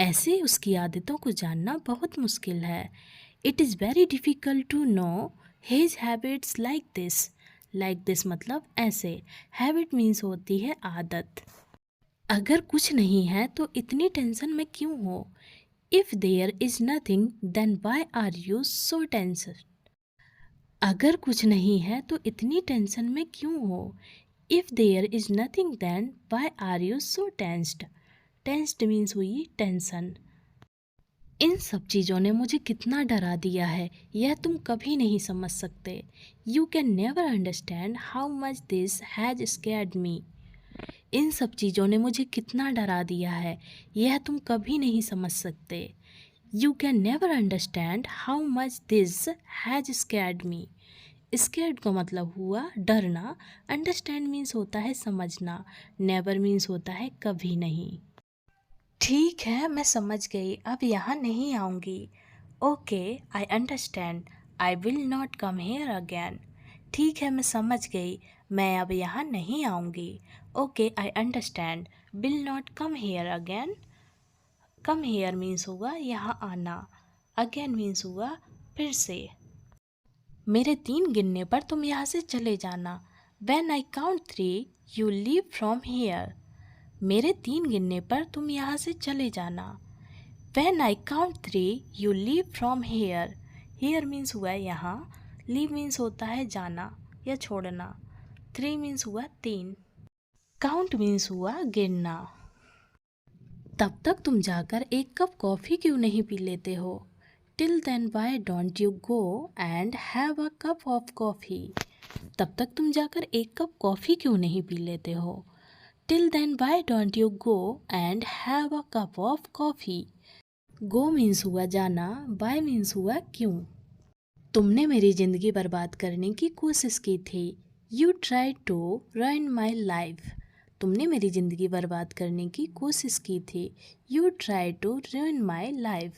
ऐसे उसकी आदतों को जानना बहुत मुश्किल है। It is very difficult to know his habits like this. Like this मतलब ऐसे। हैबिट मीन्स होती है आदत। अगर कुछ नहीं है तो इतनी टेंशन में क्यों हो? If there is nothing then why are you so tensed. अगर कुछ नहीं है तो इतनी टेंशन में क्यों हो? If there is nothing then why are you so tensed. Tensed means हुई टेंशन। इन सब चीज़ों ने मुझे कितना डरा दिया है, यह तुम कभी नहीं समझ सकते। You can never understand how much this has scared me. इन सब चीज़ों ने मुझे कितना डरा दिया है, यह तुम कभी नहीं समझ सकते। You can never understand how much this has scared me. Scared का मतलब हुआ डरना। अंडरस्टैंड मीन्स होता है समझना। नेवर मीन्स होता है कभी नहीं। ठीक है, मैं समझ गई, अब यहाँ नहीं आऊँगी। Okay, I understand, I will not come here again. ठीक है, मैं समझ गई, मैं अब यहाँ नहीं आऊँगी। Okay, I understand, will not come here again. Come here means होगा यहाँ आना। अगेन मीन्स हुआ फिर से। मेरे 3 गिनने पर तुम यहाँ से चले जाना। When I count 3, you leave from here. मेरे 3 गिनने पर तुम यहाँ से चले जाना। When I count 3, you leave from here. Here means हुआ यहाँ। Leave means होता है जाना या छोड़ना। 3 means हुआ 3। Count means हुआ गिनना। तब तक तुम जाकर एक कप कॉफ़ी क्यों नहीं पी लेते हो? Till then why don't you go and have a cup of coffee? तब तक तुम जाकर एक कप कॉफ़ी क्यों नहीं पी लेते हो? Till then why don't you go and have a cup of coffee? Go means हुआ जाना, why means हुआ क्यों। तुमने मेरी ज़िंदगी बर्बाद करने की कोशिश की थी। You tried to ruin my life. तुमने मेरी ज़िंदगी बर्बाद करने की कोशिश की थी। You tried to ruin my life.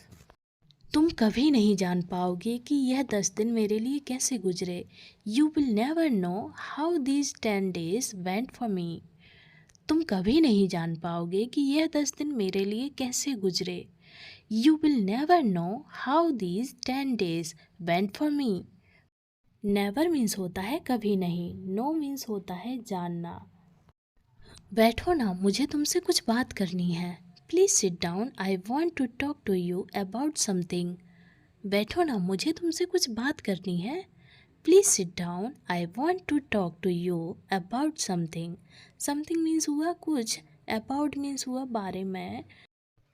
तुम कभी नहीं जान पाओगे कि यह 10 दिन मेरे लिए कैसे गुजरे। You will never know how these 10 days went for me. तुम कभी नहीं जान पाओगे कि यह 10 दिन मेरे लिए कैसे गुजरे। You will never know how these 10 days went for me. Never means होता है कभी नहीं। नो मीन्स होता है जानना। बैठो ना, मुझे तुमसे कुछ बात करनी है। Please sit down, I want to talk to you about something. बैठो ना, मुझे तुमसे कुछ बात करनी है। Please sit down, I want to talk to you about something. Something means हुआ कुछ, अबाउट मीन्स हुआ बारे में।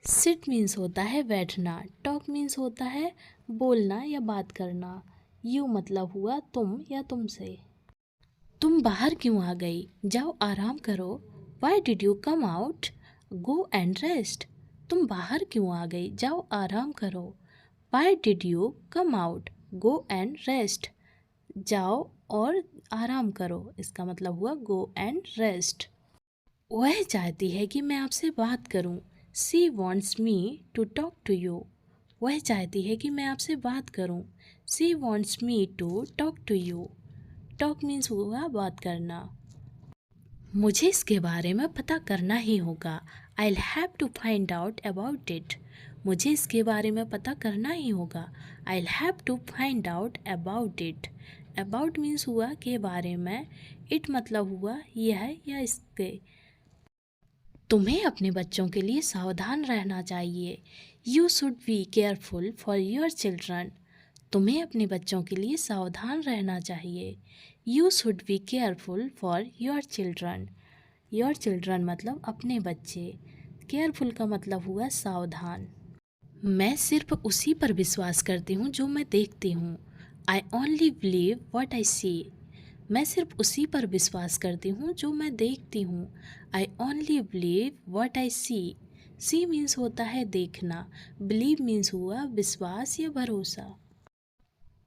सिट मीन्स होता है बैठना। टॉक मीन्स होता है बोलना या बात करना। यू मतलब हुआ तुम या तुमसे। तुम बाहर क्यों आ गई? जाओ आराम करो। Y did you come out? Go and rest. तुम बाहर क्यों आ गई? जाओ आराम करो। Y did you come out? Go and rest. जाओ और आराम करो, इसका मतलब हुआ गो एंड रेस्ट। वह चाहती है कि मैं आपसे बात करूं। She wants me to talk to you. वह चाहती है कि मैं आपसे बात करूं। She wants me to talk to you. Talk means हुआ बात करना। मुझे इसके बारे में पता करना ही होगा। I have to find out about it. मुझे इसके बारे में पता करना ही होगा। I have to find out about it. About means हुआ के बारे में। इट मतलब हुआ यह या इसके। तुम्हें अपने बच्चों के लिए सावधान रहना चाहिए। You should be careful for your children. तुम्हें अपने बच्चों के लिए सावधान रहना चाहिए। You should be careful for your children. Your children मतलब अपने बच्चे। केयरफुल का मतलब हुआ सावधान। मैं सिर्फ उसी पर विश्वास करती हूँ जो मैं देखती हूँ। I only believe what I see. मैं सिर्फ उसी पर विश्वास करती हूँ जो मैं देखती हूँ। I only believe what I see. See means होता है देखना, बिलीव मीन्स हुआ विश्वास या भरोसा।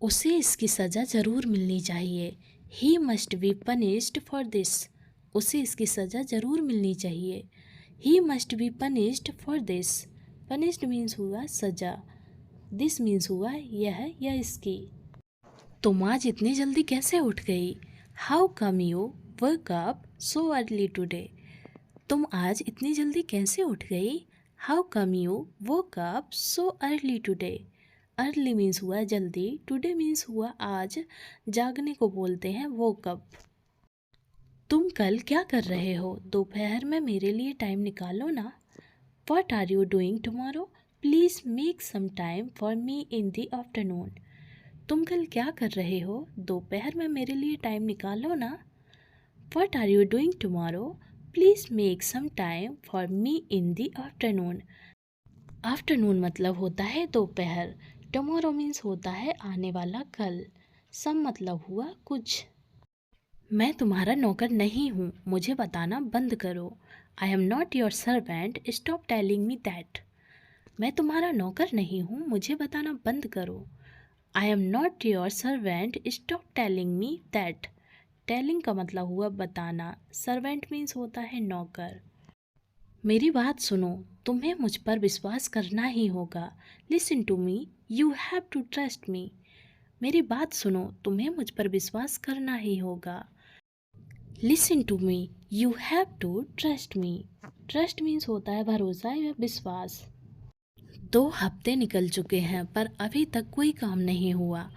उसे इसकी सज़ा ज़रूर मिलनी चाहिए, he must be punished for this. उसे इसकी सज़ा ज़रूर मिलनी चाहिए, he must be punished for this. Punished means हुआ सज़ा, दिस मीन्स हुआ यह या इसकी। तुम आज इतनी जल्दी कैसे उठ गई? How come you work up so early today. तुम आज इतनी जल्दी कैसे उठ गई? How come you woke up so early today. Early means हुआ जल्दी, टुडे मीन्स हुआ आज, जागने को बोलते हैं वोक अप। तुम कल क्या कर रहे हो? दोपहर में मेरे लिए टाइम निकालो ना। What are you doing tomorrow? Please make some time for me in the afternoon. तुम कल क्या कर रहे हो? दोपहर में मेरे लिए टाइम निकालो ना। What are you doing tomorrow? Please make some time for me in the afternoon. Afternoon मतलब होता है दोपहर, टुमारो मीन्स होता है आने वाला कल, सम मतलब हुआ कुछ। मैं तुम्हारा नौकर नहीं हूँ, मुझे बताना बंद करो। आई am not your servant, stop telling me that. मैं तुम्हारा नौकर नहीं हूँ, मुझे बताना बंद करो। आई am not your servant, stop telling me that. Telling का मतलब हुआ बताना, सर्वेंट मीन्स होता है नौकर। मेरी बात सुनो, तुम्हें मुझ पर विश्वास करना ही होगा। Listen to me, you have to trust me. मेरी बात सुनो, तुम्हें मुझ पर विश्वास करना ही होगा। Listen to me, you have to trust me. Trust means होता है भरोसा या विश्वास। 2 हफ्ते निकल चुके हैं पर अभी तक कोई काम नहीं हुआ।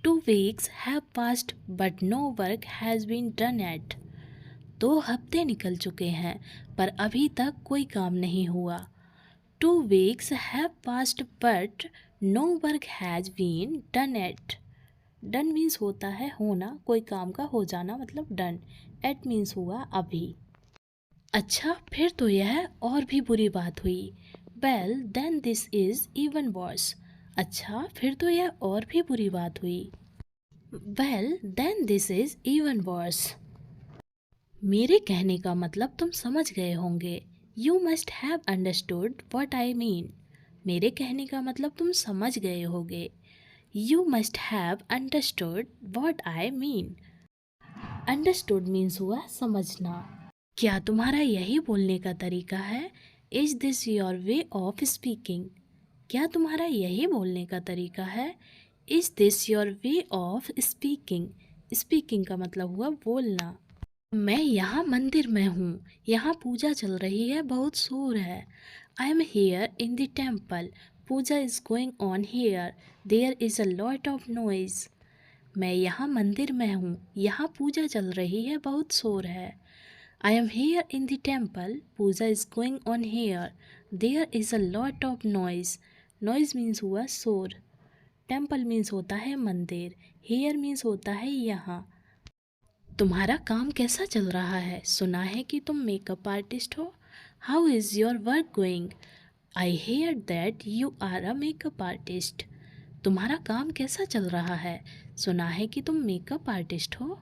2 weeks have passed but no work has been done yet। 2 हफ्ते निकल चुके हैं पर अभी तक कोई काम नहीं हुआ। 2 weeks have passed but no work has been done yet। Done means होता है होना, कोई काम का हो जाना मतलब डन। एट मीन्स हुआ अभी। अच्छा फिर तो यह और भी बुरी बात हुई। Well then this is even worse. अच्छा फिर तो यह और भी बुरी बात हुई। Well then this is even worse. मेरे कहने का मतलब तुम समझ गए होंगे। You must have understood what I mean. मेरे कहने का मतलब तुम समझ गए होंगे। You must have understood what I mean. Understood means हुआ समझना। क्या तुम्हारा यही बोलने का तरीका है? Is this your way of speaking. क्या तुम्हारा यही बोलने का तरीका है? Is this your way of speaking. Speaking का मतलब हुआ बोलना। मैं यहाँ मंदिर में हूँ, यहाँ पूजा चल रही है, बहुत शोर है। I am here in the temple, puja is going on here, there is a lot of noise. मैं यहाँ मंदिर में हूँ, यहाँ पूजा चल रही है, बहुत शोर है। I am here in the temple, Puja is going on here, there is a lot of noise। noise means हुआ शोर। temple means होता है मंदिर, here means होता है यहाँ। तुम्हारा काम कैसा चल रहा है? सुना है कि तुम मेकअप आर्टिस्ट हो। How is your work going? I hear that you are a makeup artist। तुम्हारा काम कैसा चल रहा है? सुना है कि तुम मेकअप आर्टिस्ट हो।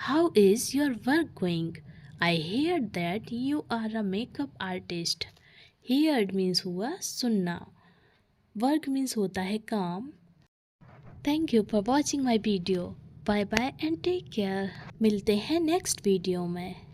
How is your work going? I hear that you are a makeup artist। Heard means हुआ सुनना, work means होता है काम। Thank you for watching my video। Bye bye and take care। मिलते हैं नेक्स्ट वीडियो में।